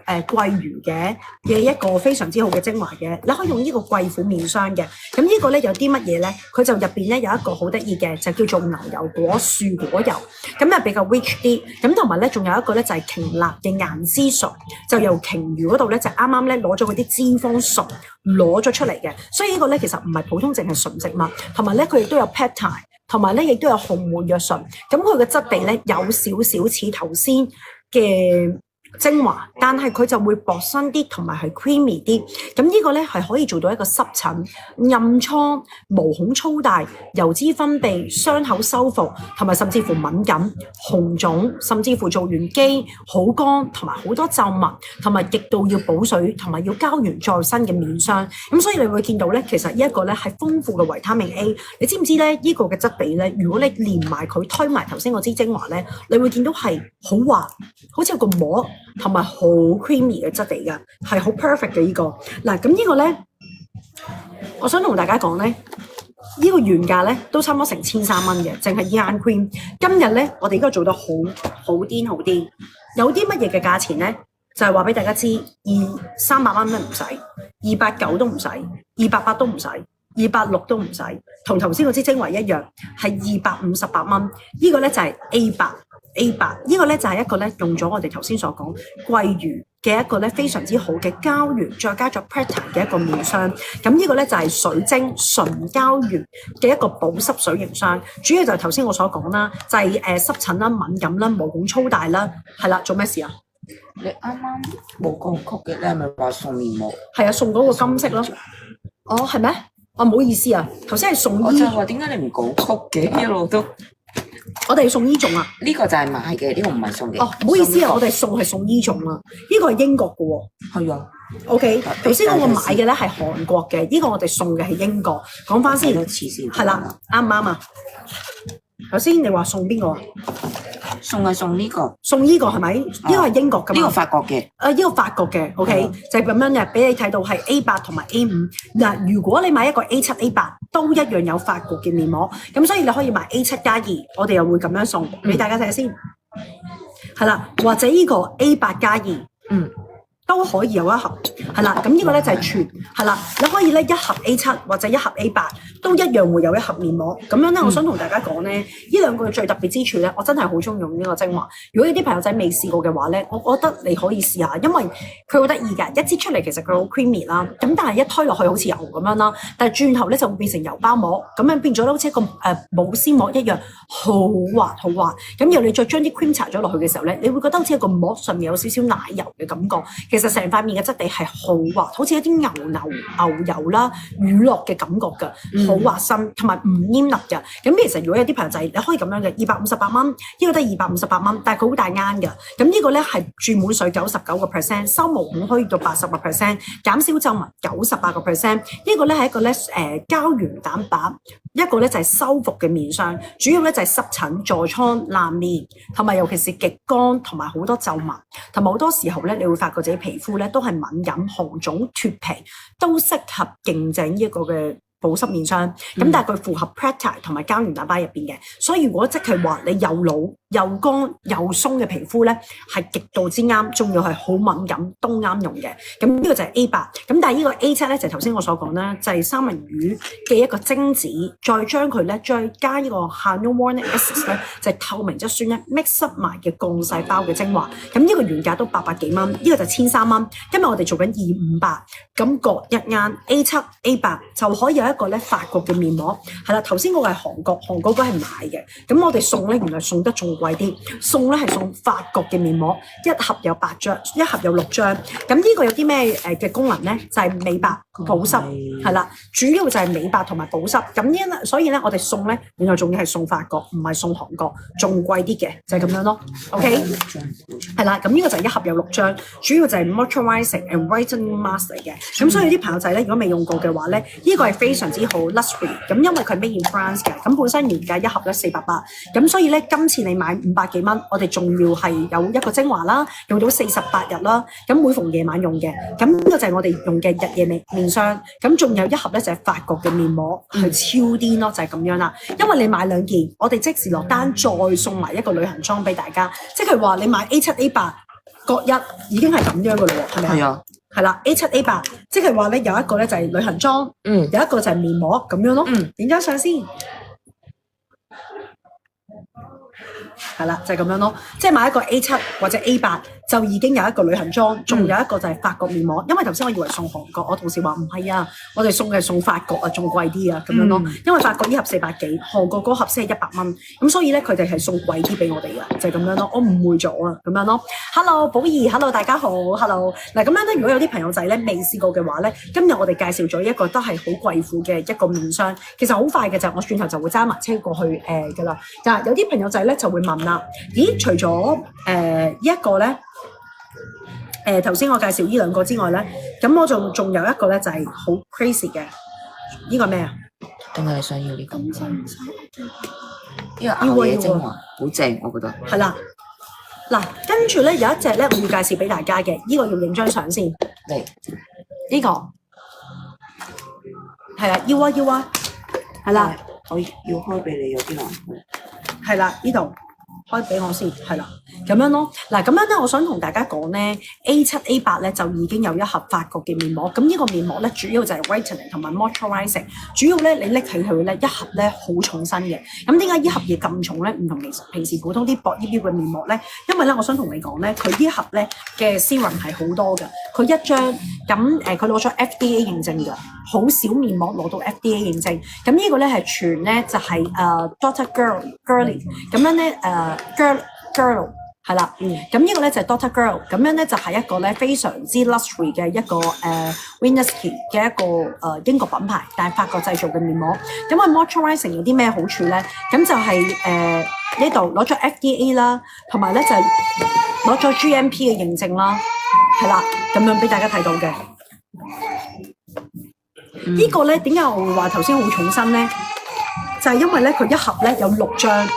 魚嘅一個非常之好嘅精華嘅，你可以用呢個貴婦面霜嘅。咁呢個咧有啲乜嘢咧？佢就入邊咧有一個好得意嘅，就叫做牛油果樹果油，咁啊比較 rich 啲。咁同埋咧仲有一個咧就係鯨蠟嘅顏絲醇，就由鯨魚嗰度咧就啱啱咧攞咗嗰啲脂肪醇攞咗出嚟嘅。所以呢個咧其實唔係普通淨係純植物，同埋咧佢亦都有 peptide。同埋咧，亦都有紅莓藥醇，咁佢嘅質地咧有少少似頭先嘅精華，但係佢就會薄身啲，同埋係 creamy 啲。咁呢個咧係可以做到一個濕疹、暗瘡、毛孔粗大、油脂分泌、傷口修復，同埋甚至乎敏感、紅腫，甚至乎做完肌好乾，同埋好多皺紋，同埋極度要補水，同埋要膠原再生嘅面霜。咁所以你會見到咧，其實呢一個咧係豐富嘅維他命 A。你知唔知咧？呢個嘅質地咧，如果你連埋佢推埋頭先嗰支精華咧，你會見到係好滑，好似有個膜。同埋好 creamy 嘅質地㗎，係好 perfect 嘅呢個。嗱，咁呢個咧，我想同大家講咧，呢個原價咧都差唔多成1300蚊嘅，淨係 Yarn Cream。今日咧，我哋應該做得好癲。有啲乜嘢嘅價錢咧？就係話俾大家知，300蚊都唔使，290都唔使，280都唔使，260都唔使，同頭先嗰支精華一樣，係258蚊。呢個咧就係 A8。呢個咧就係一個咧用咗我哋頭先所講桂魚嘅一個咧非常之好嘅膠原，再加咗 Preta 嘅一個面霜。咁呢個咧就係水晶純膠原嘅一個保濕水凝霜。主要就係頭先我所講啦，就係濕疹啦、敏感啦、毛孔粗大啦，係啦，做咩事啊？你啱啱冇講曲嘅，你係咪話送面膜？係啊，送嗰個金色咯。哦，係咩？哦，唔好意思啊，頭先係送我衣。就話點解你唔講曲嘅？一路都。我哋送醫種啊！呢個就係買嘅，呢個唔係送嘅。哦，唔好意思啊，我哋送係送醫種啊。呢個係英國嘅喎。係啊。OK，頭先嗰個買嘅咧係韓國嘅，呢個我哋送嘅係英國。講翻先，係啦，啱唔啱啊？頭先你話送邊個啊？送係送呢個。送呢個係咪？呢個係英國㗎嘛？呢個法國嘅。呢個法國嘅 OK，就係咁樣嘅，俾你睇到係 A8 同埋 A5。嗱，如果你買一個 A7、A8，都一樣有法國嘅面膜，咁所以你可以買 A7+2，我哋又會咁樣送俾大家睇下先。係啦，或者呢個 A8+2，都可以有一盒，係啦。咁呢個咧就係全，係啦。你可以咧一盒 A7 或者一盒 A8，都一樣會有一盒面膜。咁樣咧，我想同大家講咧，呢兩個最特別之處咧，我真係好中意用呢個精華。如果有啲朋友仔未試過嘅話咧，我覺得你可以試下，因為佢好得意㗎。一支出嚟其實佢好 creamy 啦，咁但係一推落去好似油咁樣啦，但係轉頭咧就會變成油包膜，咁樣變咗咧好似一個保鮮膜一樣，好滑好滑。咁然後你再將啲 cream 搽咗落去嘅時候咧，你會覺得好似一個膜上面有少少奶油嘅感覺。其實成塊面嘅質地係好滑，好似一啲牛油啦、乳酪嘅感覺㗎，好滑身，同埋唔黏粒㗎。咁其實如果有啲朋友仔，你可以咁樣嘅，258蚊，呢個都係258蚊，但係佢好大啱㗎。咁呢個咧係注滿水99%，收毛孔可以到80%，減少皺紋98%。呢個咧係一個咧膠原蛋白，一個咧就係修復嘅面霜，主要咧就係濕疹、痤瘡、爛面，同埋尤其是極乾同埋好多皺紋，同埋好多時候咧，你會發覺自己皮膚咧都係敏感、紅腫、脫皮，都適合勁整呢一個嘅保濕面霜。咁但係佢符合 Preta 同埋膠原蛋白入邊嘅，所以如果即係話你有腦又乾又鬆嘅皮膚咧，係極度之啱，仲要係好敏感都啱用嘅。咁呢個就係 A8，咁但係呢個 A7咧就頭先我所講啦，就係三文魚嘅一個精子，再將佢咧再加呢個 hyaluronic acid 咧，就係透明質酸咧 mix up 埋嘅幹細胞嘅精華。咁呢個原價都800幾蚊，呢個就1300蚊。今日我哋做緊2500，咁各一啱 A7、A8就可以有一個咧法國嘅面膜。係啦，頭先嗰個係韓國嗰個係買嘅，咁我哋送咧原來送得仲貴啲，送咧係送法國嘅面膜，一盒有8張，一盒有6張。咁呢個有啲咩嘅功能咧？就係美白保濕，係啦，主要就係美白同埋保濕。咁所以咧我哋送咧原來仲要係送法國，唔係送韓國，仲貴啲嘅，就係咁樣咯。OK， 係啦，咁呢個就係一盒有6張，主要就係 moisturizing and whitening mask 嚟嘅。咁所以啲朋友仔咧，如果未用過嘅話咧，呢個係非常之好 luxury。咁因為佢 made in France 嘅，咁本身原價一盒咧480，咁所以咧今次你買500幾蚊，我哋仲要係有一個精華啦，用到48日啦，咁每逢夜晚用嘅，咁呢個就係我哋用嘅日夜面霜，咁仲有一盒咧就係法國嘅面膜，係超癲咯，就係咁樣啦。因為你買2件，我哋即時落單再送埋一個旅行裝俾大家，即係話你買 A7、A8各一已經係咁樣噶啦喎，係咪啊？係啦，A7、A8，即係話咧有一個咧就係旅行裝，有一個就係面膜咁樣咯。影張相先，係啦，就係咁樣咯。即係買一個 A7 或者 A8就已經有一個旅行裝，仲有一個就係法國面膜。因為頭先我以為送韓國，我同事話唔係啊，我哋送嘅係送法國啊，仲貴啲啊咁樣咯。因為法國呢盒400幾，韓國嗰盒先係100蚊，咁所以咧佢哋係送貴啲俾我哋嘅，就係咁樣咯。我誤會咗啊，咁樣咯。Hello， 寶儀 ，Hello， 大家好 ，Hello。嗱咁樣咧，如果有啲朋友仔咧未試過嘅話咧，今日我哋介紹咗一個都係好貴婦嘅一個面霜，其實好快嘅就，我轉頭就會揸埋車過去㗎啦。但係有啲朋友仔咧就會問啦，咦，除咗呢一個咧？頭先我介紹呢2個之外咧，咁我仲有一個咧就係好 crazy 嘅，呢個咩啊？定係你想要呢個？呢個要熬夜精華好正，我覺得。係啦，嗱，跟住咧有一隻咧我要介紹俾大家嘅，呢個要影張相先。嚟呢個係啦，要啊，係啦，我要開俾你有啲難。係啦，呢度。開俾我先，係啦，咁樣咯。嗱，咁樣咧，我想同大家講咧 ，A7、A8咧就已經有一盒法國嘅面膜。咁呢個面膜咧，主要就係 whitening 同埋 moisturizing。主要咧，你拎起佢咧，一盒咧好重身嘅。咁點解呢盒嘢咁重咧？唔同平時普通啲薄衣標嘅面膜咧，因為咧，我想同你講咧，佢呢盒咧嘅 serum 係好多嘅。佢一張咁佢攞咗 FDA 認證㗎，好少面膜攞到 FDA 認證。咁呢個咧係全咧就係Dr. Girly 咁樣咧Girl 係啦，咁呢個咧就係 Dr. Girl， 咁樣咧就係一個咧非常之 luxury 嘅一個Winneski 嘅一個英國品牌，但係法國製造嘅面膜。咁佢 moisturizing 有啲咩好處咧？咁就係呢度攞咗 FDA 啦，同埋咧就係攞咗 GMP 嘅認證啦，係啦，咁樣俾大家睇到嘅。呢個咧點解我會話頭先好重身咧？就係因為咧佢一盒咧有6張。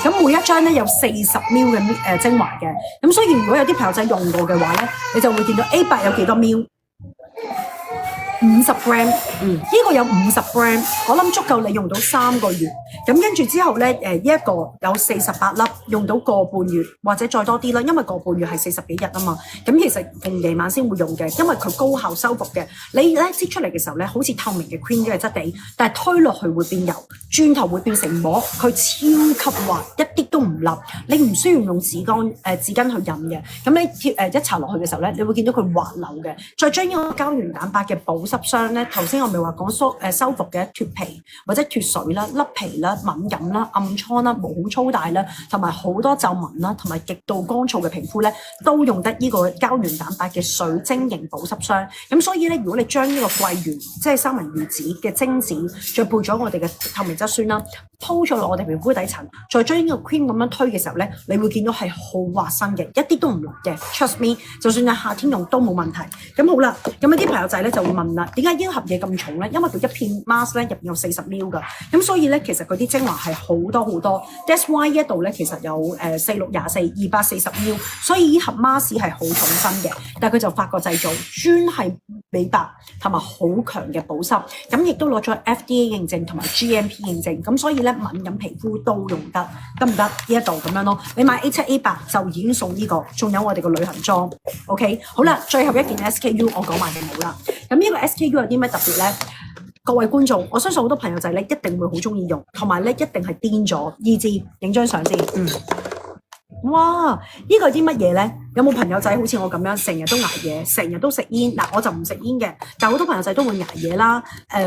咁每一張咧有40 ml 嘅精華嘅，咁所以如果有啲朋友仔用過嘅話咧，你就會見到 A8 有幾多 ml。50 gram，呢個有50 gram，我諗足夠你用到3個月。咁跟住之後咧，呢一個有48粒，用到個半月或者再多啲啦，因為個半月係40幾日啊嘛。咁其實同夜晚先會用嘅，因為佢高效修復嘅。你咧擠出嚟嘅時候咧，好似透明嘅 cream 嘅質地，但係推落去會變油，轉頭會變成膜，佢超級滑，一啲都唔立。你唔需要用紙巾去印嘅。咁你一搽落去嘅時候咧，你會見到佢滑溜嘅。再將呢個膠原蛋白嘅保濕霜咧，頭先我咪話講修復嘅脫皮或者脫水啦、甩皮啦、敏感啦、暗瘡啦、毛好粗大啦，同埋好多皺紋啦，同埋極度乾燥嘅皮膚咧，都用得呢個膠原蛋白嘅水晶型保濕霜。咁所以咧，如果你將呢個桂圓即係三文魚子嘅精子，再配咗我哋嘅透明質酸啦，鋪咗落我哋皮膚底層，再將呢個 cream 咁樣推嘅時候咧，你會見到係好滑身嘅，一啲都唔落嘅。Trust me， 就算係夏天用都冇問題。咁好啦，咁有啲朋友仔咧就會問啦。點解呢盒嘢咁重咧？因為佢一片 mask 咧入面有40 ml 㗎，咁所以咧其實佢啲精華係好多好多。That's why 呢一度咧其實有46、24、240 ml，所以呢盒 mask 係好重身嘅，但係佢就法國製造，專係美白同埋好強嘅保濕，咁亦都攞咗 FDA 認證同埋 GMP 認證，咁所以咧敏感皮膚都用得唔得？呢一度咁樣咯。你買 A7、A8就已經送呢個，仲有我哋個旅行裝。OK， 好啦，最後一件 SKU 我講埋就冇啦。咁呢個 SKU 有啲咩特別咧？各位觀眾，我相信好多朋友仔咧一定會好中意用，同埋咧一定係癲咗，意志影張相先。哇！呢個係啲乜嘢咧？有冇朋友仔好似我咁樣，成日都捱夜，成日都食煙？嗱，我就唔食煙嘅，但係好多朋友仔都會捱夜啦。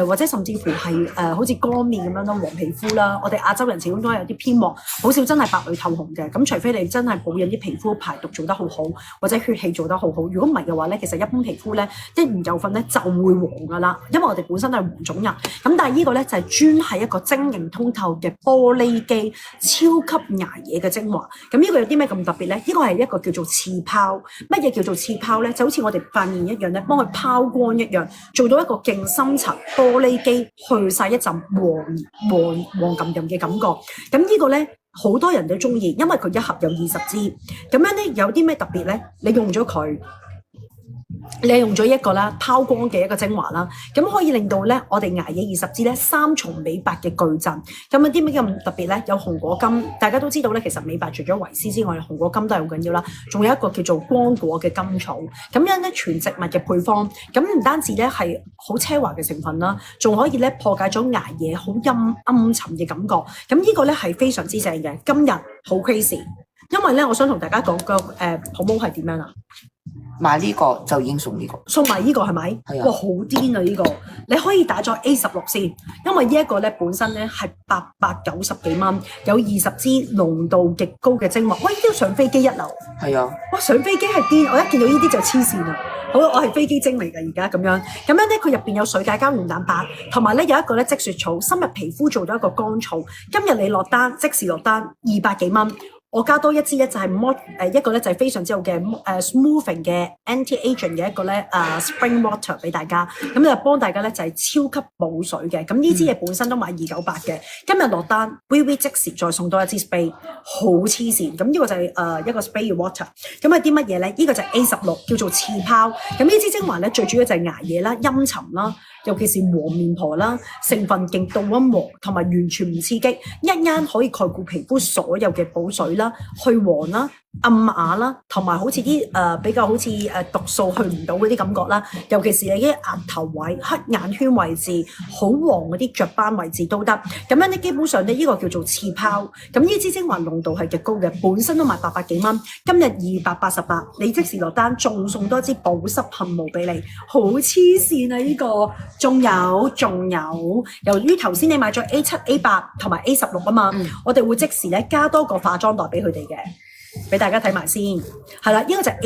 或者甚至乎係好似乾面咁樣咯，黃皮膚啦。我哋亞洲人始終都係有啲偏黃，好少真係白裏透紅嘅。咁除非你真係保養啲皮膚排毒做得好好，或者血氣做得好好。如果唔係嘅話咧，其實一般皮膚咧一唔夠瞓咧就會黃噶啦。因為我哋本身都係黃種人。咁但係呢個咧就係專係一個晶瑩通透嘅玻璃肌，超級捱夜嘅精華。咁呢個有啲咩咁特別咧？呢個係一個叫做刺泡。乜嘢叫做刺泡咧？就好似我哋塊面一樣咧，幫佢拋光一樣，做到一個勁深層玻璃肌，去晒一陣黃冚冚嘅感覺。咁呢個咧好多人都中意，因為佢一盒有20支。咁樣咧有啲咩特別咧？你用咗佢。你係用咗一個啦，拋光嘅一個精華啦，咁可以令到咧我哋捱夜20支咧3重美白嘅巨陣。咁有啲咩咁特別咧？有紅果金，大家都知道咧，其實美白除咗維 C 之外，紅果金都係好緊要啦。仲有一個叫做光果嘅甘草，咁樣咧全植物嘅配方，咁唔單止咧係好奢華嘅成分啦，仲可以咧破解咗捱夜好暗沉嘅感覺。咁呢個咧係非常之正嘅。今日好 crazy， 因為咧我想同大家講個promo係點樣啊？買呢個就已經送呢個，送埋呢個係咪？係啊！哇，好癲啊！呢個你可以打咗 A16先，因為呢一個咧本身咧係890幾蚊，有20支濃度極高嘅精華。喂，呢個上飛機一流。係啊！哇，上飛機係癲！我一見到呢啲就黐線啦。好，我係飛機精嚟㗎，而家咁樣咧，佢入邊有水解膠原蛋白，同埋咧有一個咧積雪草，深入皮膚做到一個乾燥。今日你落單，即時落單200幾蚊。我加多一支咧，就係一個咧就係非常之好嘅smoothing 嘅 anti-aging 嘅一個咧spring water 俾大家，咁就幫大家咧就係超級補水嘅。咁呢支嘢本身都賣298嘅，今日落單 VV 即時再送多一支 spray， 好黐線。咁呢個就係一個 spray water。咁係啲乜嘢咧？呢個就係 A16，叫做刺泡。咁呢支精華咧最主要就係捱夜啦、陰沉啦，尤其是黃面婆啦，成分極度溫和，同埋完全唔刺激，一啱可以蓋顧皮膚所有嘅補水啦、去黃啦、暗啞啦，同埋好似啲比較好似毒素去唔到嗰啲感覺啦，尤其是你啲額頭位、黑眼圈位置、好黃嗰啲雀斑位置都得。咁樣咧，基本上咧呢個叫做刺泡。咁呢支精華濃度係極高嘅，本身都賣800幾蚊，今日288，你即時落單仲送多支保濕噴霧俾你，好黐線啊！呢個仲有，由於頭先你買咗 A7、A8 同埋 A16 啊嘛，我哋會即時咧加多個化妝袋俾佢哋嘅。俾大家睇埋先，係啦，呢個就係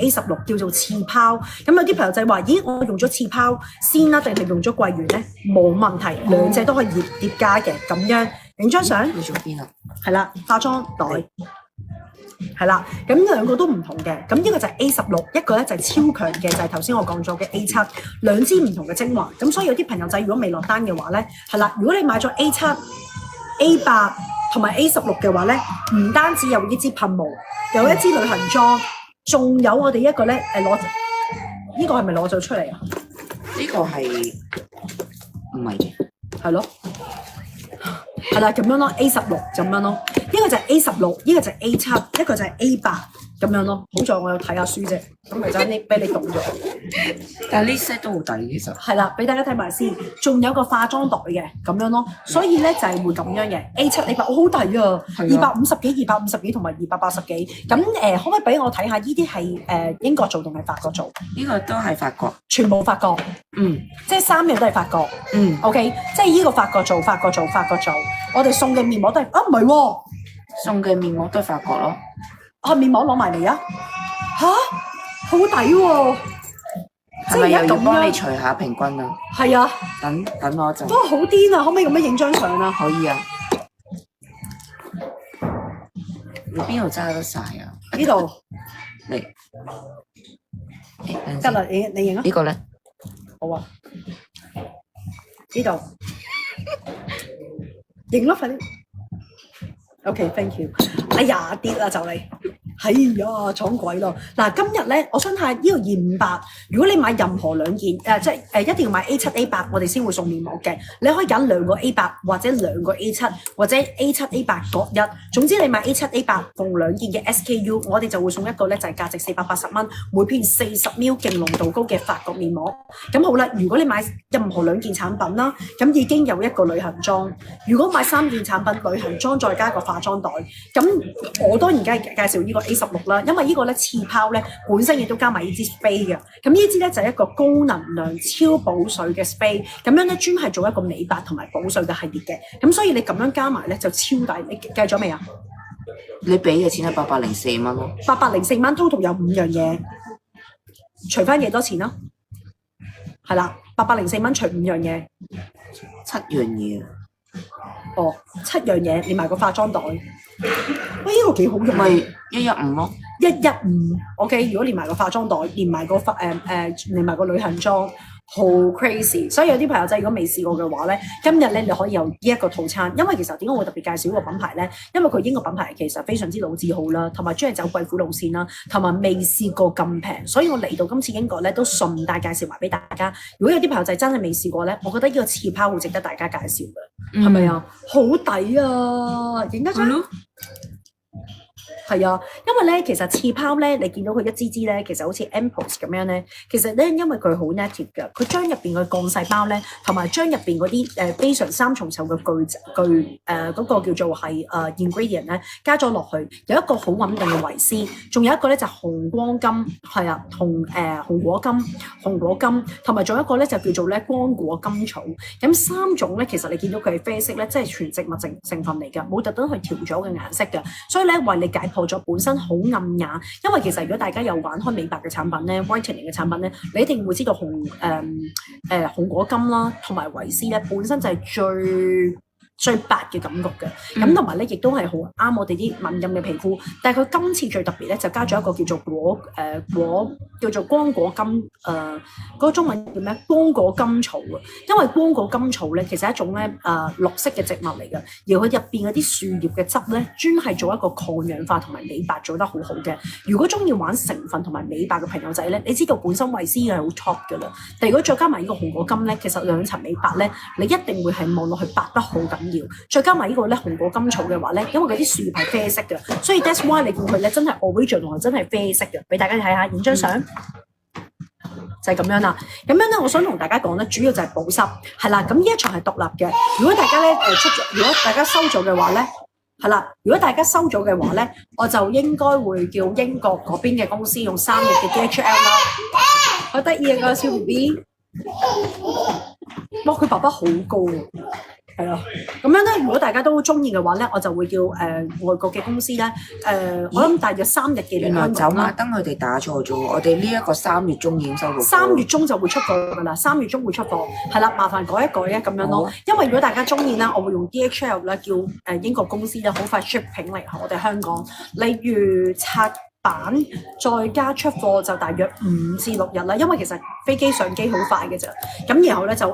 A16 叫做刺泡。咁有啲朋友仔話：咦，我用咗刺泡先啦，定係用咗桂圓咧？冇問題，兩隻都可以疊加嘅。咁樣影張相，你做邊啊？係啦，化妝袋係啦，咁兩個都唔同嘅。咁呢個就係 A16，一個咧就係超強嘅，就係頭先我講咗嘅 A7，兩支唔同嘅精華。咁所以有啲朋友仔如果未落單嘅話咧，係啦，如果你買咗 A7、A8。同埋 A16嘅話咧，唔單止有呢支噴霧，有一支旅行裝，仲有我哋一個咧攞，呢個係咪攞咗出嚟啊？呢個係唔係嘅？係咯，係啦，咁樣咯 ，A16 咁樣咯，呢個就係 A16，呢個就係 A7，一個就係 A8 咁樣咯。好在我有睇下書啫，咁咪就呢俾你讀咗。但係呢 set 都好抵，其實係啦，俾大家睇埋先，仲有個化妝袋嘅咁樣咯，所以咧就係會咁樣嘅 A7 A8，好抵啊，250幾同埋280幾。咁可唔可以俾我睇下呢啲係英國做定係法國做？呢個都係法國，全部法國，即係3樣都係法國，OK， 即係呢個法國做。我哋送嘅面膜都係唔係喎？送嘅面膜都係法國咯。面膜攞埋嚟啊！吓，好抵喎！係咪又要幫你除下平均啊？係啊，等我一陣。哇，好癲啊！可唔可以咁樣影張相啊？可以啊。你邊度揸得晒啊？呢度嚟，得啦，你影啊？呢個咧？好啊，呢度影咯，快啲。OK，thank you。哎呀，跌啦就嚟。係呀，闖鬼咯！嗱，今日咧，我想睇下呢個258，如果你買任何兩件，即係一定要買 A7、A8，我哋先會送面膜嘅。你可以揀2個 A8 或者2個 A7 或者 A7、A8各一。總之你買 A7、A8 逢2件嘅 SKU，我哋就會送一個咧，就係價值480蚊，每片40ml 勁濃度高嘅法國面膜。咁好啦，如果你買任何2件產品啦，咁已經有一個旅行裝。如果買3件產品，旅行裝再加個化妝袋，咁我當然梗係介紹呢個 A16啦，因為呢個咧次泡咧本身亦都加埋呢支 spray 嘅。咁呢支咧就係一個高能量超補水嘅 spray， 咁樣咧專係做一個美白同埋補水嘅系列嘅。咁所以你咁樣加埋咧就超抵。你計咗未啊？你俾嘅錢係804蚊咯。804蚊 total 有5樣嘢，除翻幾多錢啦？係啦，804蚊除5樣嘢，7樣嘢。哦，7樣嘢，連埋個化妝袋。喂，呢個幾好用。咪115咯。115，OK，如果連埋個化妝袋，連埋個連埋個旅行裝，好 crazy。所以有啲朋友仔如果未試過嘅話咧，今日咧你可以有呢一個套餐。因為其實點解我會特別介紹呢個品牌咧？因為佢英國品牌其實非常之老字號啦，同埋專係走貴婦路線啦，同埋未試過咁平。所以我嚟到今次英國咧，都順帶介紹埋俾大家。如果有啲朋友仔真係未試過咧，我覺得呢個次泡好值得大家介紹嘅，係咪啊？好抵啊！影一張。係啊，因為咧，其實次泡咧，你見到佢一支支咧，其實好似 ampoules 咁樣咧，其實咧，因為佢好 native 嘅，佢將入邊嘅鋼細胞咧，同埋將入邊嗰啲非常3重奏嘅嗰個叫做係ingredient 咧，加咗落去，有一個好穩定嘅維 C， 仲有一個咧就紅光金，係啊，紅果金，同埋仲有一個咧就叫做咧光果甘草，咁3種咧，其實你見到佢係啡色咧，即係全植物成分嚟㗎，冇特登去調咗嘅顏色㗎，所以咧為你解破咗本身好暗啞，因為其實如果大家有玩開美白嘅產品咧 ，whitening 嘅產品咧，你一定會知道紅果金啦，同埋維 C 咧，本身就係最白嘅感覺嘅，咁同埋咧亦都係好啱我哋啲敏感嘅皮膚。但係佢今次最特別咧，就加咗一個叫做叫做光果金嗰個中文叫咩？光果甘草啊！因為光果甘草咧，其實係一種咧綠色嘅植物嚟嘅，而佢入邊嗰啲樹葉嘅汁咧，專係做一個抗氧化同埋美白做得好好嘅。如果中意玩成分同埋美白嘅朋友仔咧，你知道本身維 C 係好 top 㗎啦，但係如果再加埋呢個紅果金咧，其實2層美白咧，你一定會係望落去白得好緊要。再加埋呢個咧紅果甘草嘅話咧，因為嗰啲樹葉係啡色嘅，所以 that's why 你見佢咧真係 original 同埋真係啡色嘅，俾大家睇下，影張相就係咁樣啦。咁樣咧，我想同大家講咧，主要就係保濕，係啦。咁呢一場係獨立嘅，如果大家咧如果大家收咗嘅話咧，係啦，如果大家收咗嘅話咧，我就應該會叫英國嗰邊嘅公司用3日嘅 DHL 啦。好得意啊個小 BB， 哇佢爸爸好高啊！係啊，咁樣咧，如果大家都中意嘅話咧，我就會叫外國嘅公司咧，我諗大約3日嘅。原來走馬燈佢哋打錯咗，我哋呢一個3月中已經收到。3月中就會出貨㗎啦，3月中會出貨，係啦，麻煩改一改啊咁樣咯。因為如果大家中意咧，我會用 DHL 咧叫英國公司咧好快 shipping 嚟我哋香港，例如拆版再加出貨就大約5至6日啦，因為其實飛機上機好快嘅咋，咁然後咧就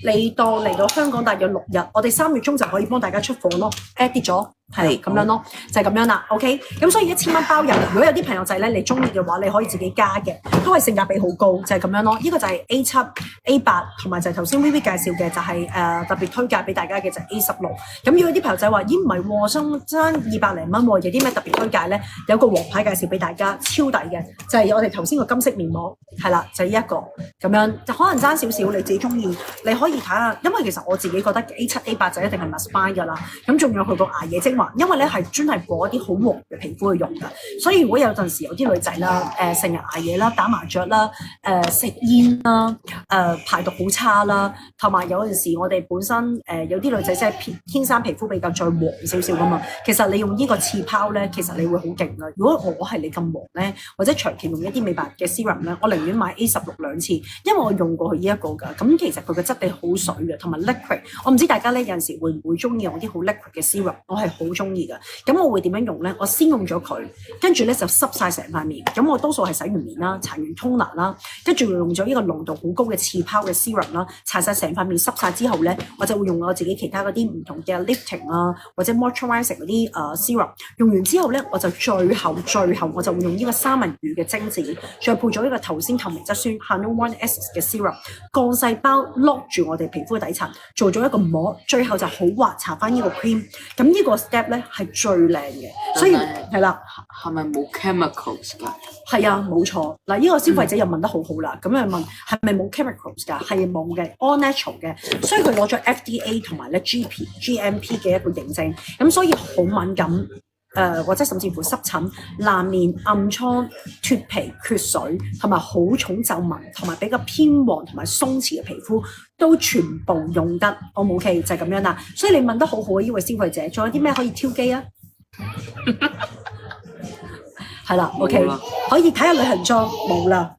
嚟到香港大約6日，我哋3月中就可以幫大家出貨咯，edit 咗。係咁樣咯，就係咁樣啦。OK，咁所以1000蚊包郵。如果有啲朋友仔咧，你中意嘅話，你可以自己加嘅，都係性價比好高，就係咁樣咯。呢個就係 A7、A8 同埋就係頭先 VV 介紹嘅，就係特別推介俾大家嘅就係 A16。咁如果有啲朋友仔話，咦唔係喎，爭200零蚊喎，有啲咩特別推介咧？有個黃牌介紹俾大家，超抵嘅，就係我哋頭先個金色面膜，係啦，就係呢一個咁樣，就可能爭少少，你自己中意，你可以睇下。因為其實我自己覺得 A7、A8 就一定係 must buy 㗎啦。咁仲有佢個牙野精華。因為咧係專係過一啲好黃嘅皮膚去用㗎，所以如果有陣時有啲女仔啦，成日捱夜啦、打麻雀啦、食煙啦、排毒好差啦，同埋有陣時我哋本身有啲女仔即係天生皮膚比較再黃少少㗎嘛，其實你用呢個次泡咧，其實你會好勁㗎。如果我係你咁黃咧，或者長期用一啲美白嘅 serum 咧，我寧願買 A16 2次，因為我用過佢呢一個㗎。咁其實佢嘅質地好水嘅，同埋 liquid。我唔知大家咧有陣時會唔會中意用啲好 liquid 嘅 serum， 我係好好中意嘅。咁我會點樣用咧？我先用咗佢，跟住咧就濕晒成塊面。咁我多數係洗完面啦，搽完 toner 啦，跟住用咗呢個濃度好高嘅刺泡嘅 serum 啦，搽晒成塊面濕晒之後咧，我就會用我自己其他嗰啲唔同嘅 lifting 啊，或者 moisturizing 嗰啲serum。用完之後咧，我就最後我就會用呢個三文魚嘅精子，再配咗呢個頭先透明質酸 Hyaluron Essence 嘅 serum， 幹細胞 lock 住我哋皮膚嘅底層，做咗一個膜，最後就好滑，搽翻呢個 cream。咁呢個 step 咧係最靚嘅，所以係啦。係咪冇 chemicals 㗎？係啊，冇錯。嗱，呢個消費者又問得好好啦。咁樣問係咪冇 chemicals 㗎？係冇嘅 ，all natural 嘅。所以佢攞咗 FDA 同埋咧 GMP 嘅一個認證。咁所以好敏感。或者甚至乎濕疹、爛面、暗瘡、脫皮、缺水，同埋好重皺紋，同埋比較偏黃同埋鬆弛嘅皮膚，都全部用得。我冇 OK 就係咁樣啦。所以你問得好好啊，呢位消費者，仲有啲咩可以挑機啊？係啦 ，OK， 可以睇下旅行裝冇啦。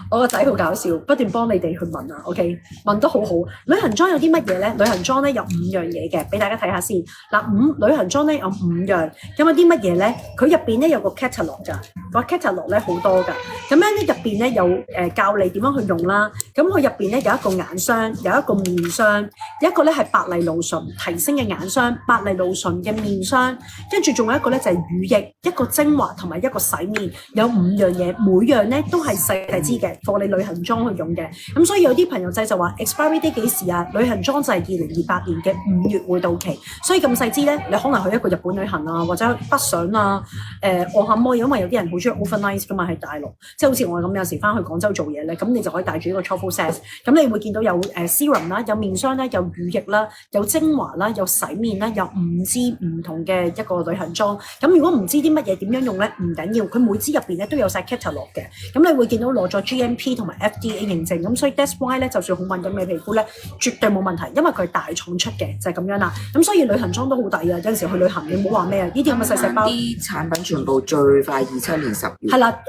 我個仔好搞笑，不斷幫你哋去問啊 ，OK， 問得好好。旅行裝有啲乜嘢咧？旅行裝咧有5樣嘢嘅，俾大家睇下先。嗱，旅行裝咧有5樣，咁有啲乜嘢咧？佢入邊咧有個 catalog 㗎，個 catalog 咧好多㗎。咁樣咧入邊咧有教你點樣去用啦。咁佢入邊咧有一個眼霜，有一個面霜，一個咧係百麗露醇提升嘅眼霜，百麗露醇嘅面霜，跟住仲有一個咧就係乳液，一個精華同埋一個洗面，有5樣嘢，每樣咧都係細支嘅。for 你旅行裝去用嘅，咁所以有啲朋友仔就話 expiry date 幾時啊？旅行裝就係2028年嘅5月會到期，所以咁細支咧，你可能去一個日本旅行啊，或者北上啊，按下摩，因為有啲人好中意 overnight 噶嘛，喺大陸，即係好似我咁有時翻去廣州做嘢咧，咁你就可以帶住呢個 travel set， 咁你會見到有serum 啦，有面霜啦，有乳液啦，有精華啦，有洗面啦，有5支唔同嘅一個旅行裝。咁如果唔知啲乜嘢點樣用咧，唔緊要，佢每支入邊咧都有晒 catalog 嘅，咁你會見到攞咗 GMP 同埋 FDA 認證，咁所以 that's why 咧，就算好敏感嘅皮膚咧，絕對冇問題，因為佢係大廠出嘅，就係咁樣啦。咁所以旅行裝都好抵啊！有陣時去旅行，你唔好話咩啊，呢啲咁嘅細細包，啲產品全部最快27年10月。係啦，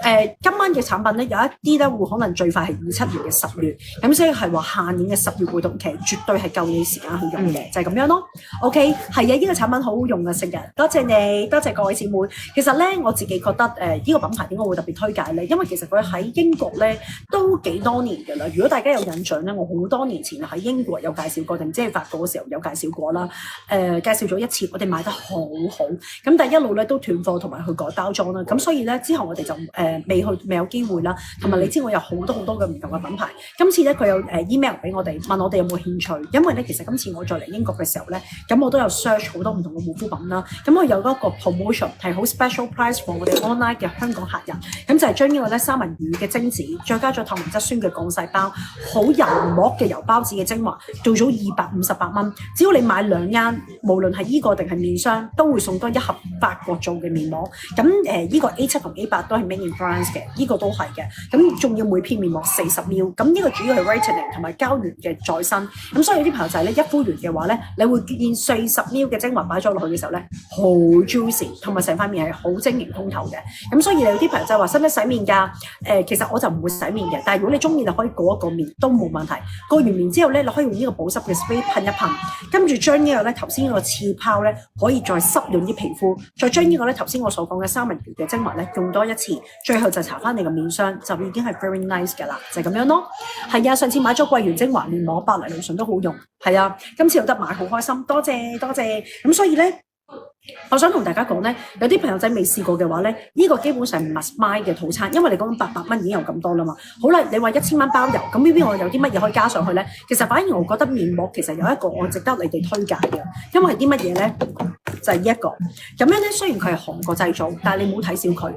今晚嘅產品咧有一啲咧會可能最快係27年嘅10月，咁所以係話下年嘅10月會到期，絕對係夠你時間去用嘅，就係咁樣咯。OK， 係啊，呢個產品好好用啊，成日多謝你，多謝各位姊妹。其實咧，我自己覺得呢個品牌點解會特別推介咧？因為其實佢喺英國咧都幾多年嘅啦。如果大家有印象咧，我好多年前喺英國有介紹過，定即係法國嘅時候有介紹過啦。介紹咗一次，我哋賣得好好。咁但係一路咧都斷貨同埋去改包裝啦。咁所以咧之後我哋就未有機會啦。同埋你知我有好多嘅唔同嘅品牌。今次咧佢有email 俾我哋，問我哋有冇興趣。因為咧其實今次我再嚟英國嘅時候咧，咁我都有 search 好多唔同嘅護膚品啦。咁我有一個 promotion 係好 special price for 我哋 online 嘅香港客人。咁就係將呢個咧三文魚嘅精子，再加咗透明質酸嘅幹細胞，好油膜嘅油包子嘅精華，做咗258蚊。只要你買2間，無論係依個定係面霜，都會送多1盒法國做嘅面膜。咁依個 A7 同 A8 都係 made in France 嘅，依個都係嘅。咁仲要每片面膜40 ml。咁呢個主要係 whitening 同埋膠原嘅再生。咁所以有啲朋友仔咧一敷完嘅話咧，你會見40 ml 嘅精華擺咗落去嘅時候咧，好 juicy， 同埋成塊面係好晶瑩通透嘅。咁所以有啲朋友仔話使唔使洗面㗎？其實我就唔會洗面嘅，但係如果你中意，就可以過一個面都冇問題。過完面之後咧，你可以用呢個保濕嘅 spray 噴一噴，跟住將呢個咧頭先呢個刺泡咧可以再濕潤啲皮膚，再將呢個咧頭先我所講嘅三文魚嘅精華咧用多一次，最後就搽翻你個面霜，就已經係 very nice 㗎啦，就係咁樣咯。係啊，上次買咗桂圓精華面膜、百麗露醇都好用，係啊，今次有得買好開心，多謝多謝。咁所以咧，我想同大家講咧，有啲朋友仔未試過嘅話咧，呢個基本上係 must buy 嘅套餐，因為你講緊800蚊已經有咁多啦嘛。好啦，你話1000蚊包郵，咁呢邊我有啲乜嘢可以加上去咧？其實反而我覺得面膜其實有一個我值得你哋推介嘅，因為係啲乜嘢咧？就係呢一個咁樣咧，雖然佢係韓國製造，但係你唔好睇小佢，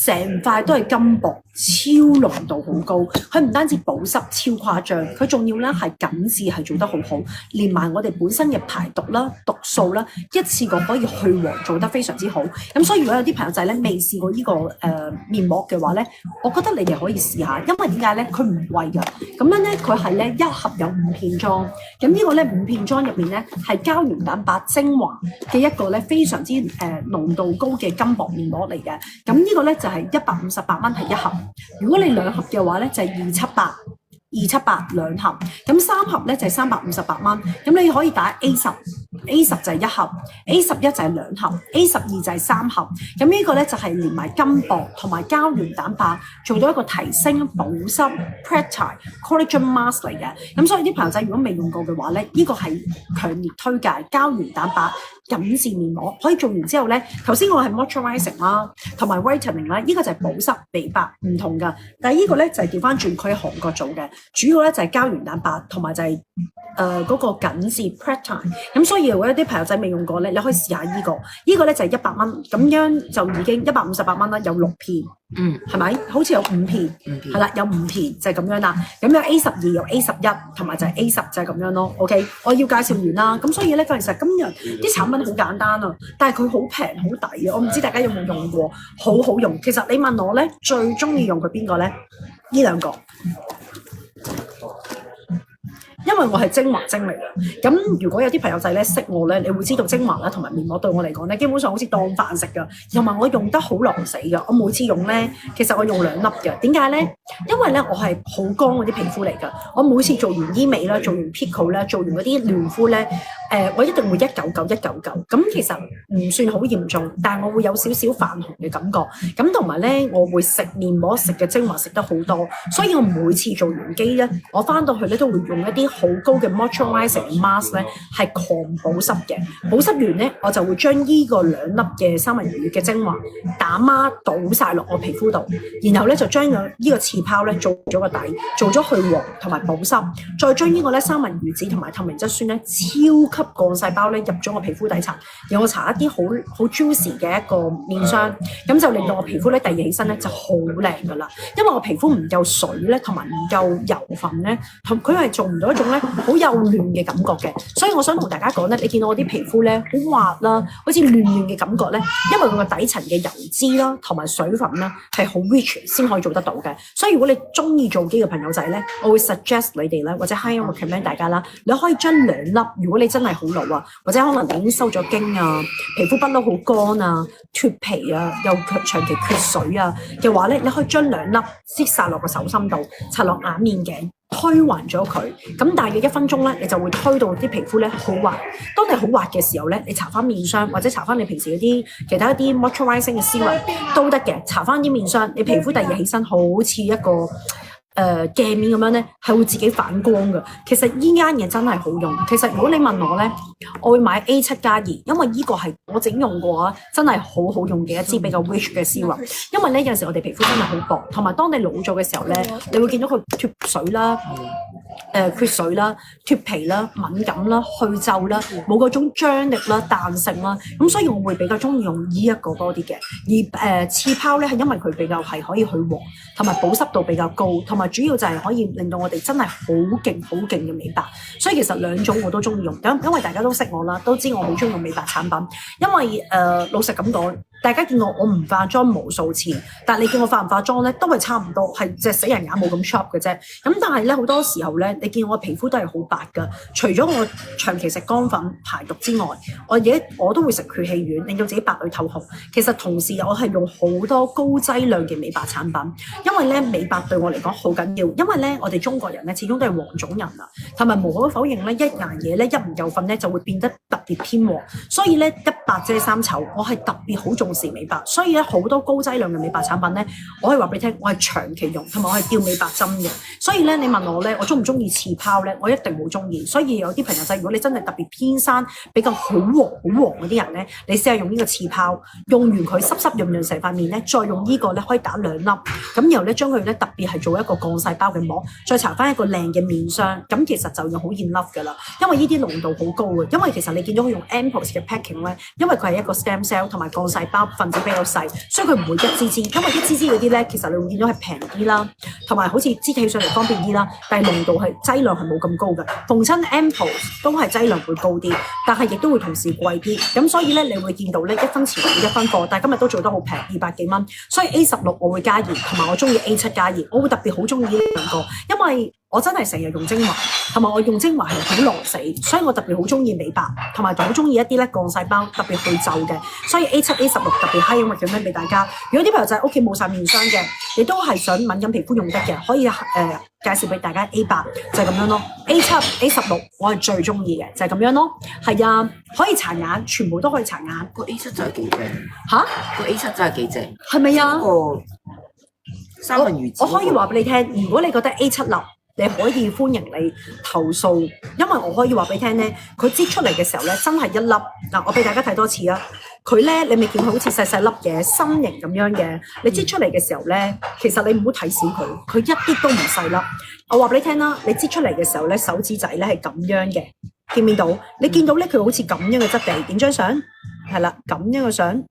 成塊都係金箔，超濃度好高。佢唔單止保濕超誇張，佢仲要咧係緊緻係做得好好，連埋我哋本身嘅排毒啦、毒素啦，一次過可以去黃做得非常之好。咁所以如果有啲朋友仔咧未試過呢個面膜嘅話咧，我覺得你哋可以試下，因為點解咧？佢唔貴㗎。咁樣咧，佢係咧一盒有5片裝。咁呢個咧5片裝入面咧係膠原蛋白精華嘅一個非常之濃度高嘅金箔面膜嚟嘅，咁呢個咧就係158蚊係一盒。如果你2盒嘅話咧就係278， 278兩盒，咁3盒咧就係358蚊，咁你可以打 A10 就係1盒 ，A11就係2盒 ，A12就係3盒，咁呢個咧就係連埋金箔同埋膠原蛋白做到一個提升保濕 Peptide Collagen Mask 嚟嘅，咁所以啲朋友仔如果未用過嘅話咧，呢個係強烈推介膠原蛋白緊緻面膜，可以做完之後咧，頭先我係 moisturizing 啦，同埋 whitening 啦，呢個就係保濕美白唔同噶，但係呢個咧就係調翻轉佢喺韓國做嘅，主要咧就係膠原蛋白同埋就係嗰個緊緻 Peptide， 咁所以如果有啲朋友仔未用過咧，你可以試下呢個，呢個咧就係100蚊，咁樣就已經158蚊啦，有6片，係咪？好似有5片，係啦，有5片就係咁樣啦，咁有 A12 有 A11 同埋就係 A10就係咁樣咯。OK， 我要介紹完啦，咁所以咧其實今日啲產品好簡單啊，但係佢好平好抵啊，我唔知大家有冇用過，好好用。其實你問我咧最中意用佢邊個咧？呢兩個。因為我係精華精嚟嘅，咁如果有啲朋友仔咧識我咧，你會知道精華啦同埋面膜對我嚟講咧，基本上好似當飯食㗎，同埋我用得好狼死㗎。我每次用咧，其實我用2粒嘅，點解咧？因為咧我係好乾嗰啲皮膚嚟㗎，我每次做完醫美啦，做完 Pico 啦，做完嗰啲嫩膚咧，我一定會199，咁其實唔算好嚴重，但係我會有少少泛紅嘅感覺，咁同埋咧我會食面膜食嘅精華食得好多，所以我每次做完機咧，我翻到去咧都會用一啲好高嘅 moisturizing mask 咧，係狂保濕嘅。保濕完咧，我就會將呢個2粒嘅三文魚嘅精華打孖倒晒落我皮膚度，然後咧就將呢個刺泡咧做咗個底，做咗去黃同埋保濕，再將呢個咧三文魚子同埋透明質酸咧超級幹細胞咧入咗我皮膚底層，然後我搽一啲好 juicy 嘅一個面霜，咁就令到我皮膚咧第二起身咧就好靚噶啦，因為我皮膚唔夠水咧，同埋唔夠油分咧，同佢係做唔到一種咧好幼嫩嘅感覺嘅，所以我想同大家講咧，你見到我啲皮膚咧好滑啦，好似嫩嫩嘅感覺咧，因為佢個底層嘅油脂啦同埋水分啦係好 rich 先可以做得到嘅，所以如果你中意做機嘅朋友仔咧，我會 suggest 你哋咧，或者 highly recommend 大家啦，你可以將2粒，如果你真係好老啊，或者可能已經收咗經啊，皮膚不嬲好乾啊、脫皮啊，又長期缺水啊嘅話咧，你可以將2粒擠撒落個手心度，擦落眼面頸。推勻咗佢，咁大約1分鐘咧，你就會推到啲皮膚咧好滑。當你好滑嘅時候咧，你搽翻面霜或者搽翻你平時嗰啲其他一啲 moisturizing 嘅 serum 都得嘅。搽翻啲面霜，你皮膚第二起身好似一個鏡面咁樣咧，係會自己反光嘅。其實依間嘢真係好用。其實如果你問我咧，我會買 A7+2，因為依個係我整用過啊，真係好好用嘅一支比較 rich 嘅 serum。因為咧有陣時我哋皮膚真係好薄，同埋當你老咗嘅時候咧，你會見到佢脫水啦。缺水啦、脫皮啦、敏感啦、去皺啦，冇嗰種張力啦、彈性啦，咁所以我會比較中意用呢一個多啲嘅。而刺泡咧係因為佢比較係可以去黃，同埋保濕度比較高，同埋主要就係可以令到我哋真係好勁嘅美白。所以其實2種我都中意用，因為大家都識我啦，都知我好中意用美白產品。因為老實咁講。大家見我唔化妝無數次，但係你見我化唔化妝咧，都係差唔多，係隻死人眼冇咁 sharp 嘅啫。咁但係咧好多時候咧，你見我皮膚都係好白㗎。除咗我長期食乾粉排毒之外，我都會食血氣丸，令到自己白裏透紅。其實同時我係用好多高劑量嘅美白產品，因為咧美白對我嚟講好緊要。因為咧我哋中國人咧始終都係黃種人啊，同埋無可否認咧一捱夜咧一唔夠瞓咧就會變得特別偏黃。所以咧一白遮三醜，我係特別好重視美白，所以咧好多高劑量嘅美白產品咧，我可以話俾你聽，我係長期用，同埋我係吊美白針嘅。所以咧，你問我咧，我中唔中意刺泡咧？我一定好中意。所以有啲朋友仔，如果你真係特別偏生，比較好黃嗰啲人咧，你試下用呢個刺泡，用完佢濕濕潤潤成塊面咧，再用呢個咧可以打2粒，咁然後咧將佢咧特別係做一個幹細胞嘅膜，再搽翻一個靚嘅面霜，咁其實就用好 enough 㗎啦。因為呢啲濃度好高嘅，因為其實你見到佢用 ampoules 嘅 packing 咧，因為佢係一個 stem cell 同埋幹細胞分子比較細，所以佢唔會一支支，因為一支支嗰啲咧，其實你會見到係平啲啦，同埋好似支起上嚟方便啲啦，但係濃度係劑量係冇咁高嘅。逢親 ampoules 都係劑量會高啲，但係亦都會同時貴啲。咁所以咧，你會見到咧1分錢1分貨，但係今日都做得好平，200幾蚊。所以 A16我會加熱，同埋我中意 A7+2，我會特別好中意呢2個，因為我真係成日用精華，同埋我用精華係好狼死，所以我特別好中意美白，同埋好中意一啲咧降細胞，特別去皺嘅。所以 A7、A16 特別 high 咁樣俾大家。如果啲朋友仔屋企冇晒面霜嘅，你都係想敏感皮膚用得嘅，可以介紹俾大家 A8 就係咁樣咯。A7、A16 我係最中意嘅，就係咁樣咯。係啊，可以搽眼，全部都可以搽眼。個 A7 真係幾正，吓？個 A7 真係幾正，係咪啊？個三文魚子我可以話俾你聽，如果你覺得 A7 流，你可以歡迎你投訴，因為我可以話俾你聽咧，佢擠出嚟嘅時候咧，真係一粒嗱，我俾大家睇多次啊！佢咧，你咪見佢好似細細粒嘅心形咁樣嘅，你擠出嚟嘅時候咧，其實你唔好睇小佢，佢一啲都唔細粒。我話俾你聽啦，你擠出嚟嘅時候咧，手指仔咧係咁樣嘅，見唔見到？你見到咧，佢好似咁樣嘅質地，影張相係啦，咁樣嘅相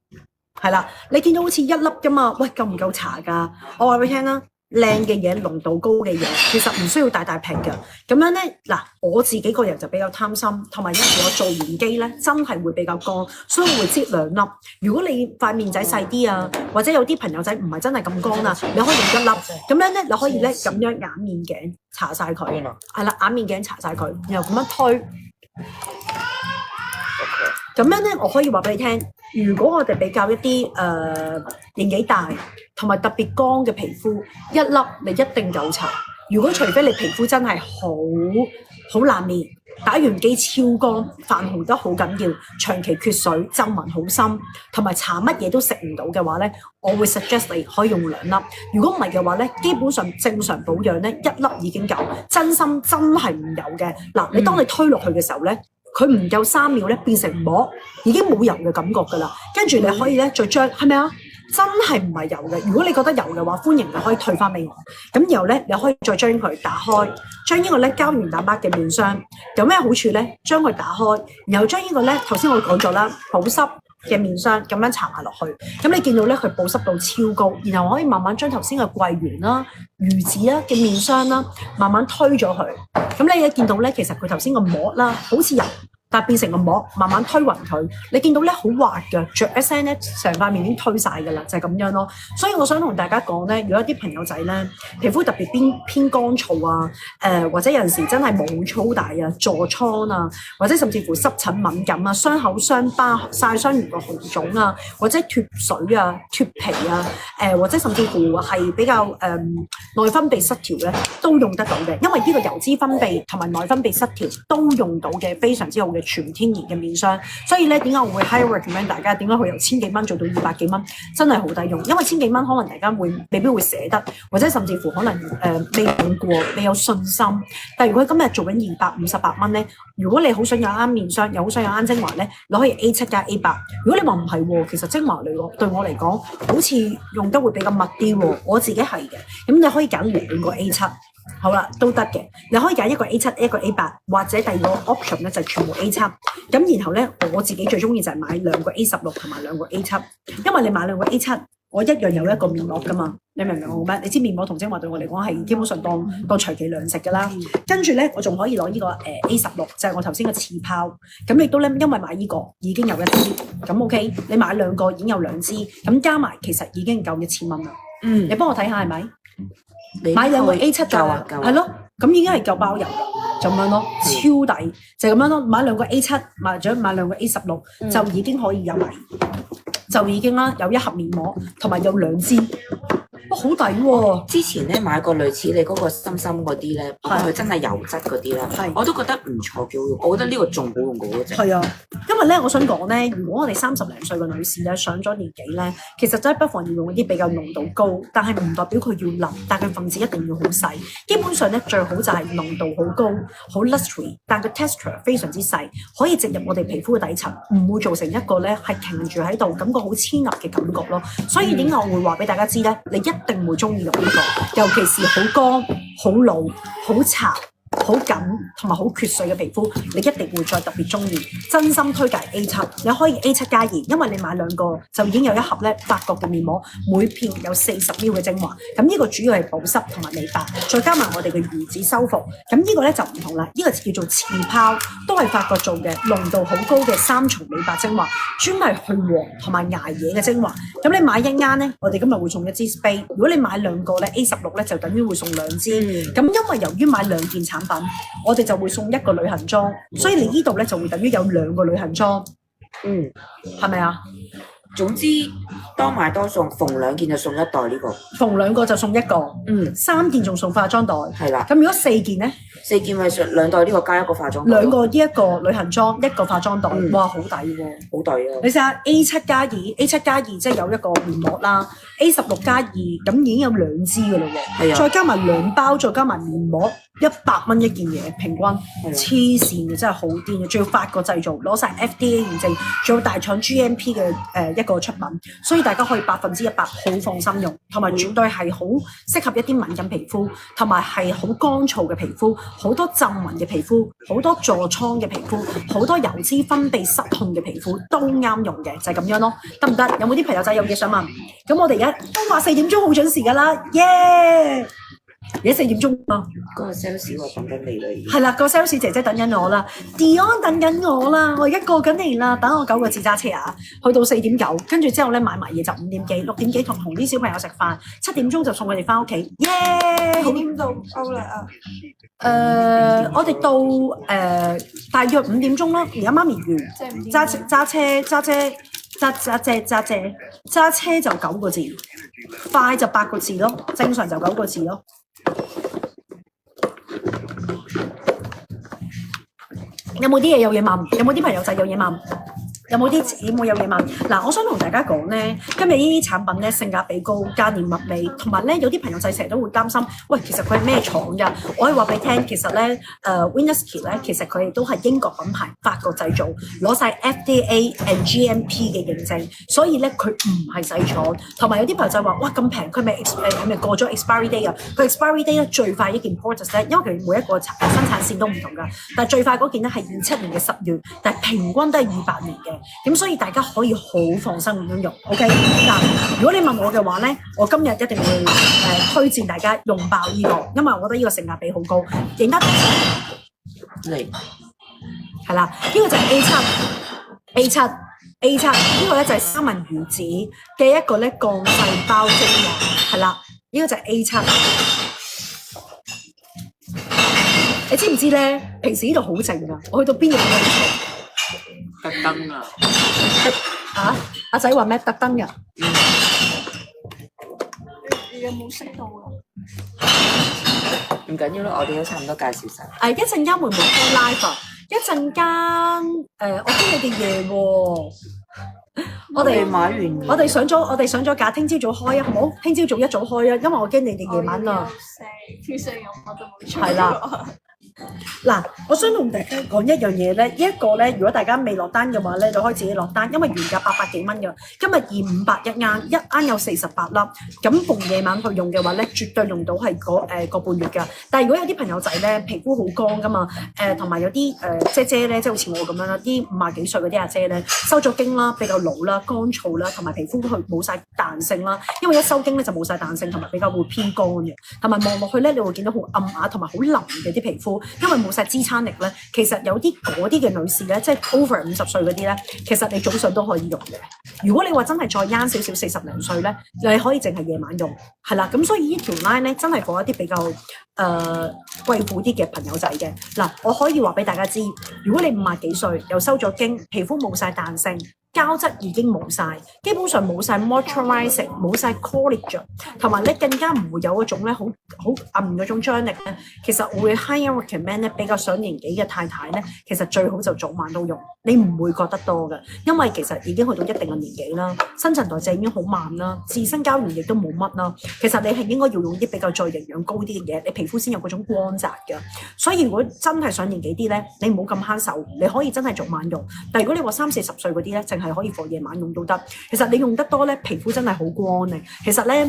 係啦，你見到好似一粒噶嘛？喂，夠唔夠搽㗎？我話俾你聽啦。靚嘅嘢，濃度高嘅嘢，其實唔需要大劈嘅。咁樣咧，嗱，我自己個人就比較貪心，同埋有時我做完機咧，真係會比較乾，所以我會擠2粒。如果你塊面仔細啲啊，或者有啲朋友仔唔係真係咁乾啊，你可以用1粒。咁樣咧，你可以咧咁樣眼面頸搽晒佢，係啦，眼面頸搽晒佢，然後咁樣推。咁樣咧，我可以話俾你聽，如果我哋比較一啲年紀大同埋特別乾嘅皮膚，1粒你一定有搽。如果除非你皮膚真係好爛面，打完機超乾，泛紅得好緊要，長期缺水，皺紋好深，同埋搽乜嘢都食唔到嘅話咧，我會 suggest 你可以用2粒。如果唔係嘅話咧，基本上正常保養咧1粒已經夠。真心真係唔油嘅。嗱，你當你推落去嘅時候咧。佢唔夠3秒咧，變成膜，已經冇油嘅感覺㗎啦。跟住你可以咧再將，係咪啊？真係唔係油嘅。如果你覺得油嘅話，歡迎你可以退翻俾我。咁然後咧，你可以再將佢打開，將呢個咧膠原蛋白嘅面霜有咩好處咧？將佢打開，然後將呢個咧頭先我講咗啦，保濕嘅面霜咁樣搽埋落去。咁你見到咧佢保濕度超高，然後可以慢慢將頭先嘅桂圓啦、魚子啦嘅面霜啦，慢慢推咗佢。咁你一見到咧，其實佢頭先個膜啦，好似油，但係變成個膜，慢慢推勻佢。你見到咧好滑嘅，着一聲咧，成塊面已經推晒㗎啦，就係咁樣咯。所以我想同大家講咧，如果一啲朋友仔咧，皮膚特別偏乾燥啊，或者有陣時真係毛粗大啊、痤瘡啊，或者甚至乎濕疹敏感啊、傷口傷疤、曬傷完個紅腫啊，或者脫水啊、脫皮啊，或者甚至乎係比較內分泌失調咧，都用得到嘅。因為呢個油脂分泌同埋內分泌失調都用到嘅非常之好嘅全天然嘅面霜。所以咧，點解我會 high recommend 大家？點解佢由1000幾蚊做到200幾蚊？真係好抵用。因為1000幾蚊可能大家未必會捨得，或者甚至乎可能未用過，未有信心。但係如果今日做緊258蚊咧，如果你好想有啱面霜，又好想有啱精華咧，你可以 A7 加 A8。如果你話唔係喎，其實精華對我嚟講，好似用得會比較密啲喎。我自己係嘅，咁你可以揀2個 A7。好啦，都得嘅。你可以揀一個 A7，一個 A8，或者第二個 option 咧就係全部 A7。咁然後咧，我自己最中意就係買2個 A16同埋2個 A7，因為你買2個 A7，我一樣有一個面膜噶嘛。你明唔明我咩？你知面膜同精華對我嚟講係基本上當隨其糧食噶啦。跟住咧，我仲可以攞呢個A16，就係我頭先嘅刺泡。咁亦都咧，因為買呢個已經有1支，咁 OK。你買2個已經有2支，咁加埋其實已經夠1000蚊啦。你幫我睇下係咪？買2個 A7 夠啊，係咯，咁已經係夠包郵㗎，就咁樣咯，超抵，就咁樣咯。買2個 A7，買2個 A16，就已經可以有埋，就已經啦，有1盒面膜，同埋有2支。哇，好抵喎！之前咧買過類似你嗰個深深嗰啲咧，不過佢真係油質嗰啲啦，我都覺得唔錯，幾好用。我覺得呢個仲好用過嗰隻。係啊，因為咧，我想講咧，如果我哋30零歲嘅女士咧，上咗年紀咧，其實真係不妨要用一啲比較濃度高，但係唔代表佢要腍，但係佢分子一定要好細。基本上咧，最好就係濃度好高，好 lustrous，但個 texture 非常之細，可以植入我哋皮膚嘅底層，唔會造成一個咧係停住喺度，感覺好黐立嘅感覺咯。所以點解我會話俾大家知咧？你一定會中意用呢個，尤其是好乾、好老、好殘、好緊同埋好缺水嘅皮膚，你一定會再特別中意。真心推介 A7，你可以 A7+2，因為你買兩個就已經有一盒咧法國嘅面膜，每片有40ml嘅精華。咁呢個主要係保濕同埋美白，再加埋我哋嘅魚子修復。咁呢個咧就唔同啦，呢個就叫做刺泡，都係法國做嘅，濃度好高嘅3重美白精華，專係去黃同埋捱夜嘅精華。咁你買一啱咧，我哋今日會送一支 spray。如果你買兩個咧 A16咧，就等於會送2支。咁因為由於買2件產品，我哋就會送1個旅行裝，所以你呢度咧就會等於有2個旅行裝。係咪啊？總之多買多送，逢2件就送1袋呢個。逢2個就送1個，3件仲送化妝袋。係啦。咁如果4件咧？4件咪2袋呢個加1個化妝袋。2個呢一個旅行裝，1個化妝袋，哇，好抵喎！好抵啊！你試下 A7+2 即係有1個面膜啦 ，A16+2咁已經有2支㗎啦喎。係啊。再加埋2包，再加埋面膜，100蚊一件嘢，平均黐線嘅，真係好癲嘅，仲要法國製造，攞晒 FDA 認證，仲有大廠 GMP 嘅一個出品，所以大家可以100%好放心用，同埋絕對係好適合一啲敏感皮膚，同埋係好乾燥嘅皮膚，好多皺紋嘅皮膚，好多痤瘡嘅皮膚，好多油脂分泌失控嘅皮膚都啱用嘅，就係咁樣咯，得唔得？有冇啲朋友仔有嘢想問？咁我哋而家都話4點鐘好準時㗎啦，耶！而家4點鐘啊！嗰個 sales 話等緊你啦，已經。係啦，個 sales 姐姐等緊我啦 ，Dion 等緊我啦，我而家過緊嚟啦，等我9個字揸車啊，去到4點9，跟住之後咧買埋嘢就5點幾、6點幾同啲小朋友食飯，7點鐘就送佢哋翻屋企，耶！好點到歐啦啊！我哋到大約5點鐘咯，而家媽咪完揸車就9個字，快就8個字咯，正常就9個字咯。有冇啲嘢有嘢問？有冇啲朋友仔有嘢問？有冇啲姊妹有嘢問？嗱，我想同大家講咧，今日呢啲產品咧性價比高，價廉物美，同埋咧有啲朋友仔成日都會擔心，喂，其實佢係咩廠㗎？我可以話俾你聽，其實咧Winnersky 咧，其實佢哋都係英國品牌，法國製造，攞晒 FDA and GMP 嘅認證，所以咧佢唔係細廠。同埋有啲朋友仔話，哇咁平，佢係咪過咗 expiry day 啊？佢 expiry day 咧最快一件 product 咧，因為佢每一個生產線都唔同㗎，但係最快嗰件咧係27年嘅10月，但係平均都係28年嘅。咁所以大家可以好放心咁樣用 ，OK？嗱，如果你問我嘅話咧，我今日一定會推薦大家用爆呢個，因為我覺得呢個性價比好高，認得嚟係啦，呢個就係 A7，呢個咧就係三文魚子嘅一個咧降細胞精華，係啦，呢個就係 A7。你知唔知咧？平時呢度好靜㗎，我去到邊度都好嘈。特登啊！嚇！阿仔話咩？特登㗎。你有冇識到啊？唔緊要啦，我哋都差唔多介紹晒。一陣間會唔會開 live 啊？一陣間我驚你哋夜喎。我哋買完，我哋上咗架，聽朝早開啊，好冇？聽朝早一早開啊，因為我驚你哋夜晚啊。跳上有我都冇出。係啦。嗱，我想同大家講一樣嘢咧，一個咧，如果大家未落單嘅話咧，就可以自己落單，因為原價800幾蚊㗎，今日500一啱，一啱有48粒，咁逢夜晚去用嘅話咧，絕對用到係個半月㗎。但係如果有啲朋友仔咧，皮膚好乾㗎嘛，同埋有啲姐姐咧，即係好似我咁樣啦，啲50幾歲嗰啲阿姐咧，收咗經啦，比較老啦，乾燥啦，同埋皮膚都冇晒彈性啦，因為一收經咧就冇晒彈性，同埋比較會偏乾嘅，同埋望落去咧，你會見到好暗啞同埋好腍嘅啲皮膚。因為冇晒支撐力咧，其實有啲嗰啲嘅女士咧，即係 over 50歲嗰啲咧，其實你早上都可以用嘅。如果你話真係再 young 少少40零歲咧，你可以淨係夜晚用，係啦。咁所以呢條 line 咧，真係放一啲比較貴婦啲嘅朋友仔嘅。嗱，我可以話俾大家知，如果你50幾歲又收咗經，皮膚冇晒彈性。膠質已經冇晒，基本上冇晒 moisturizing， 冇晒 collagen， 同埋咧更加唔會有嗰種咧好暗嗰種張力咧。其實我會 high recommend 咧比較上年紀嘅太太咧，其實最好就早晚都用，你唔會覺得多嘅，因為其實已經去到一定嘅年紀啦，新陳代謝已經好慢啦，自身膠原亦都冇乜啦。其實你係應該要用啲比較再營養高啲嘅嘢，你皮膚先有嗰種光澤嘅。所以如果真係上年紀啲咧，你唔好咁慳手，你可以真係早晚用。但係如果你話30、40歲嗰啲咧，係可以放夜晚用都得。其實你用得多咧，皮膚真係好光嘅。其實咧，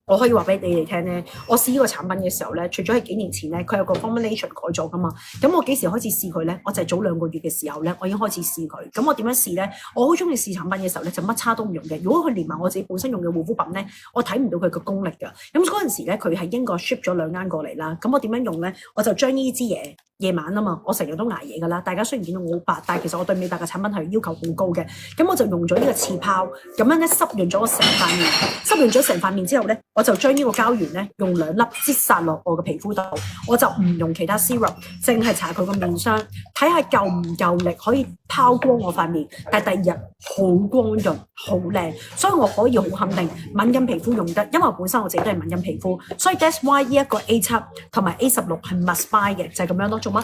我可以話俾你哋聽咧，我試呢個產品嘅時候咧，除咗係幾年前咧，佢有個 formulation 改咗噶嘛。咁我幾時開始試佢咧？我就係早2個月嘅時候咧，我已經開始試佢。咁我點樣試咧？我好中意試產品嘅時候咧，就乜叉都唔用嘅。如果佢連埋我自己本身用嘅護膚品咧，我睇唔到佢個功力㗎。咁嗰陣時咧，佢係英國 ship 咗2間過嚟啦。咁我點樣用咧？我就將呢支嘢。夜晚啊嘛，我成日都捱夜㗎啦。大家雖然見到我好白，但係其實我對美白嘅產品係要求好高嘅。咁我就用咗呢個刺泡，咁樣咧濕潤咗我成塊面。濕潤咗成塊面之後咧，我就將呢個膠原咧用2粒擠殺落我嘅皮膚度，我就唔用其他 serum， 淨係搽佢個面霜，睇下夠唔夠力可以拋光我塊面。但係第2日好光潤，好靚，所以我可以好肯定敏感皮膚用得，因為本身我自己都係敏感皮膚，所以 that's why 呢一個 A7 同埋 A16係 must buy 嘅，就係咁樣咯。做乜？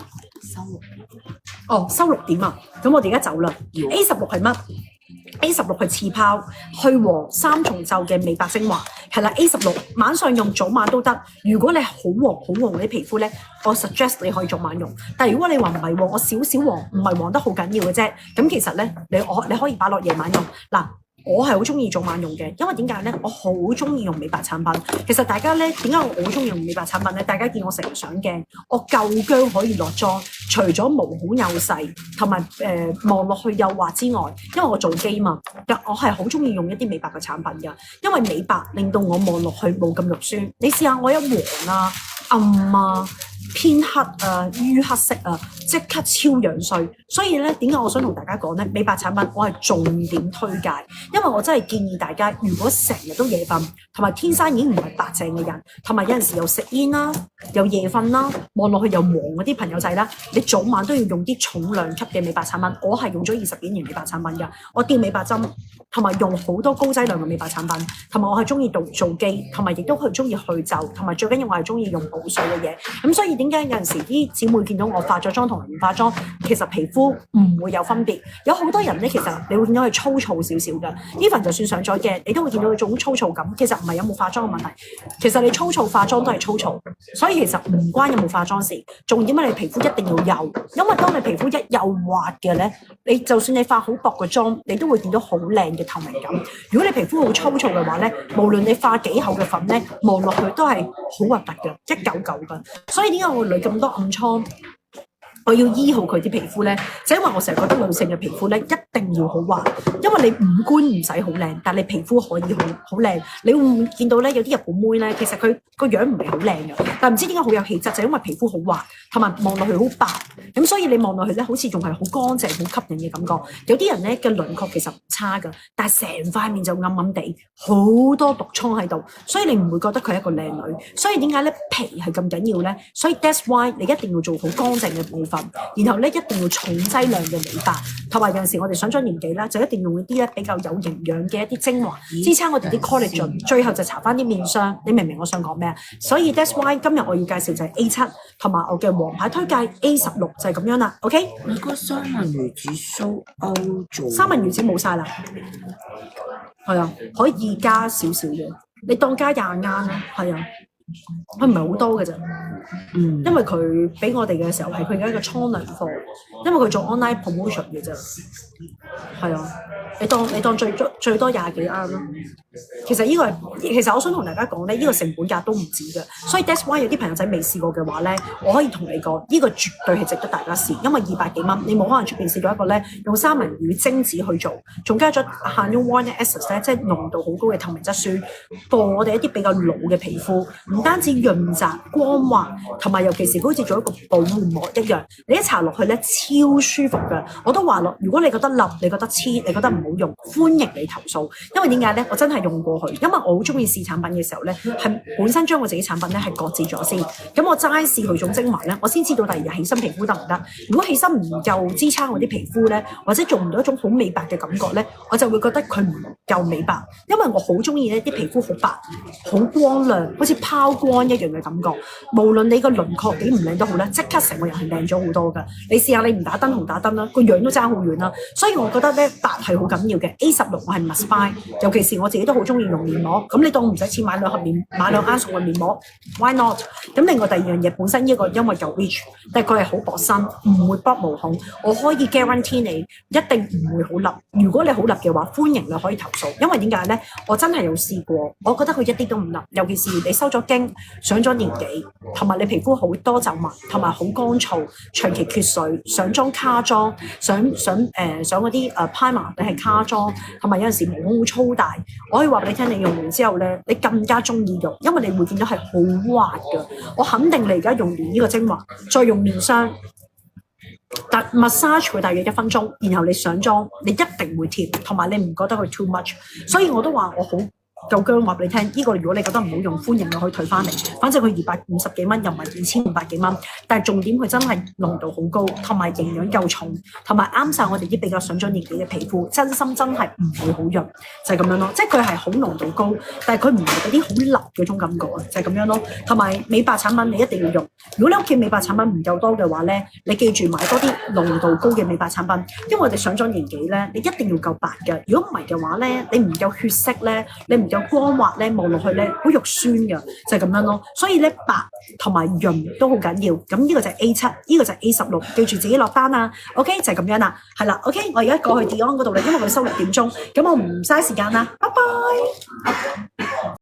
收6點啊！咁我哋而家走啦。A16係乜？A16係刺泡，去黃3重奏嘅美白精華，係啦。A16晚上用，早晚都得。如果你好黃嗰啲皮膚咧，我 suggest 你可以早晚用。但係如果你話唔係喎，我少少黃，唔係黃得好緊要嘅啫。咁其實咧，你可以擺落夜晚用嗱。我係好中意早晚用嘅，因為點解咧？我好中意用美白產品。其實大家咧，點解我好中意用美白產品咧？大家見我成日上鏡，我夠薑可以落妝，除咗毛好幼細，同埋望落去幼滑之外，因為我做機嘛，我係好中意用一啲美白嘅產品㗎。因為美白令到我望落去冇咁肉酸。你試下我一黃啊、暗啊、偏黑啊、淤黑色啊，即刻超樣衰。所以咧，點解我想同大家講咧？美白產品我係重點推介，因為我真係建議大家，如果成日都夜瞓，同埋天生已經唔係白淨嘅人，同埋有陣時又食煙啦，又夜瞓啦，望落去又黃嗰啲朋友仔啦，你早晚都要用啲重量級嘅美白產品。我係用咗20幾年美白產品㗎，我吊美白針，同埋用好多高劑量嘅美白產品，同埋我係中意做機，同埋亦都係中意去皺，同埋最緊要我係中意用補水嘅嘢。咁所以點解有陣時啲姊妹見到我化咗妝同埋唔化妝，其實皮膚唔會有分別。有好多人咧，其實你會見到佢粗糙少少㗎。Even 就算上咗鏡，你都會見到佢種粗糙感。其實唔係有冇化妝嘅問題，其實你粗糙化妝都係粗糙，所以其實唔關有冇化妝事。重點係你皮膚一定要幼，因為當你皮膚一幼滑嘅咧，你就算你化好薄嘅妝，你都會見到好靚嘅透明感。如果你皮膚好粗糙嘅話咧，無論你化幾厚嘅粉咧，望落去都係好核突嘅，一嚿嚿嘅。所以點解我女咁多暗瘡？我要醫好佢啲皮膚咧，就因為我成日覺得女性嘅皮膚咧一定要好滑，因為你五官唔使好靚，但係你皮膚可以好靚。你會唔會見到咧有啲日本妹咧，其實佢個樣唔係好靚嘅，但唔知點解好有氣質，就因為皮膚好滑，同埋望落去好白，咁所以你望落去咧好似仲係好乾淨、好吸引嘅感覺。有啲人咧嘅輪廓其實唔差㗎，但係成塊面就暗暗地，好多毒瘡喺度，所以你唔會覺得佢係一個靚女。所以點解咧皮係咁緊要咧？所以 that's why 你一定要做好乾淨嘅部分。然後咧一定要重劑量嘅美白，同埋有陣時我哋上咗年紀啦，就一定用一啲咧比較有營養嘅一啲精華支撐我哋啲 collagen， 最後就搽翻啲面霜。你明唔明我想講咩啊？所以 that's why 今日我要介紹就係 A7 同埋我嘅王牌推介 A16就係咁樣啦。OK？ 你個三文魚子酥歐咗，三文魚子冇晒啦，係啊，可以加少少嘅，你當加20盎啦，係啊。佢唔係好多嘅啫，因為佢俾我哋嘅時候係佢嘅一個倉糧貨，因為佢做 online promotion 嘅啫，係啊，你當最多20幾盎咯。其實我想同大家講咧，呢個成本價都唔止嘅，所以 that's why 有啲朋友仔未試過嘅話咧，我可以同你講，呢個絕對係值得大家試，因為200幾蚊，你冇可能出邊試到一個咧用三文魚精子去做，仲加咗限用 one essence 咧，即係濃度好高嘅透明質酸，幫我哋一啲比較老嘅皮膚。唔單止潤澤光滑，同埋尤其是好似做一個保護膜一樣，你一搽落去咧超舒服㗎。我都話咯，如果你覺得笠，你覺得黐，你覺得唔好用，歡迎你投訴。因為點解咧？我真係用過去，因為我好中意試產品嘅時候咧，係本身將我自己產品咧係擱置咗先。咁我齋試佢種精華咧，我先知道第2日起身皮膚得唔得。如果起身唔夠支撐我啲皮膚咧，或者做唔到一種好美白嘅感覺咧，我就會覺得佢唔夠美白。因為我好中意咧啲皮膚好白、好光亮，好似拋光一樣嘅感覺，無論你個輪廓幾唔靚都好咧，即刻成個人係靚咗好多㗎。你試下你唔打燈同打燈啦，個樣都爭好遠啦。所以我覺得咧白係好緊緊要嘅。A16我係 must buy，尤其是我自己都好中意用面膜。咁你當唔使錢買兩啱熟嘅面膜 ，why not？咁另外第二樣嘢本身呢個因為有 reach，但係佢係好薄身，唔會剝毛孔。我可以 guarantee 你一定唔會好立。如果你好立嘅話，歡迎你可以投訴，因為點解咧？我真係有試過，我覺得佢一啲都唔立，尤其是你收咗經、上咗年紀，同埋你皮膚好多皺紋，同埋好乾燥、長期缺水、上妝卡妝、上嗰啲primer 定係卡妝，同埋有陣時毛孔會粗大。我可以話俾你聽，你用完之後咧，你更加中意用，因為你會見到係好滑㗎。我肯定你而家用完呢個精華，再用面霜。但 massage 佢大約1分鐘，然後你上妝，你一定會貼，同埋你唔覺得佢 too much， 所以我都話我好夠薑話俾你聽，呢個如果你覺得唔好用，歡迎你可以退翻嚟。反正佢250幾蚊，又唔係2500幾蚊，但係重點佢真係濃度好高，同埋營養夠重，同埋啱晒我哋啲比較上咗年紀嘅皮膚，真心真係唔會好潤，就係咁樣咯。即係佢係好濃度高，但係佢唔係嗰啲好立嗰種感覺啊，就係咁樣咯。同埋美白產品你一定要用，如果你屋企美白產品唔夠多嘅話咧，你記住買多啲濃度高嘅美白產品，因為我哋上咗年紀咧，你一定要夠白嘅。如果唔係嘅話咧，你唔夠血色咧，你唔夠光滑咧，望落去咧好肉酸嘅，就係咁樣咯。所以咧白同埋潤都好緊要。咁呢個就係 A7，呢個就係 A16，記住自己落單啊。OK 就係咁樣啦，係啦。OK 我而家過去 Dion 嗰度咧，因為佢收6點鐘，咁我唔嘥時間啦，拜拜。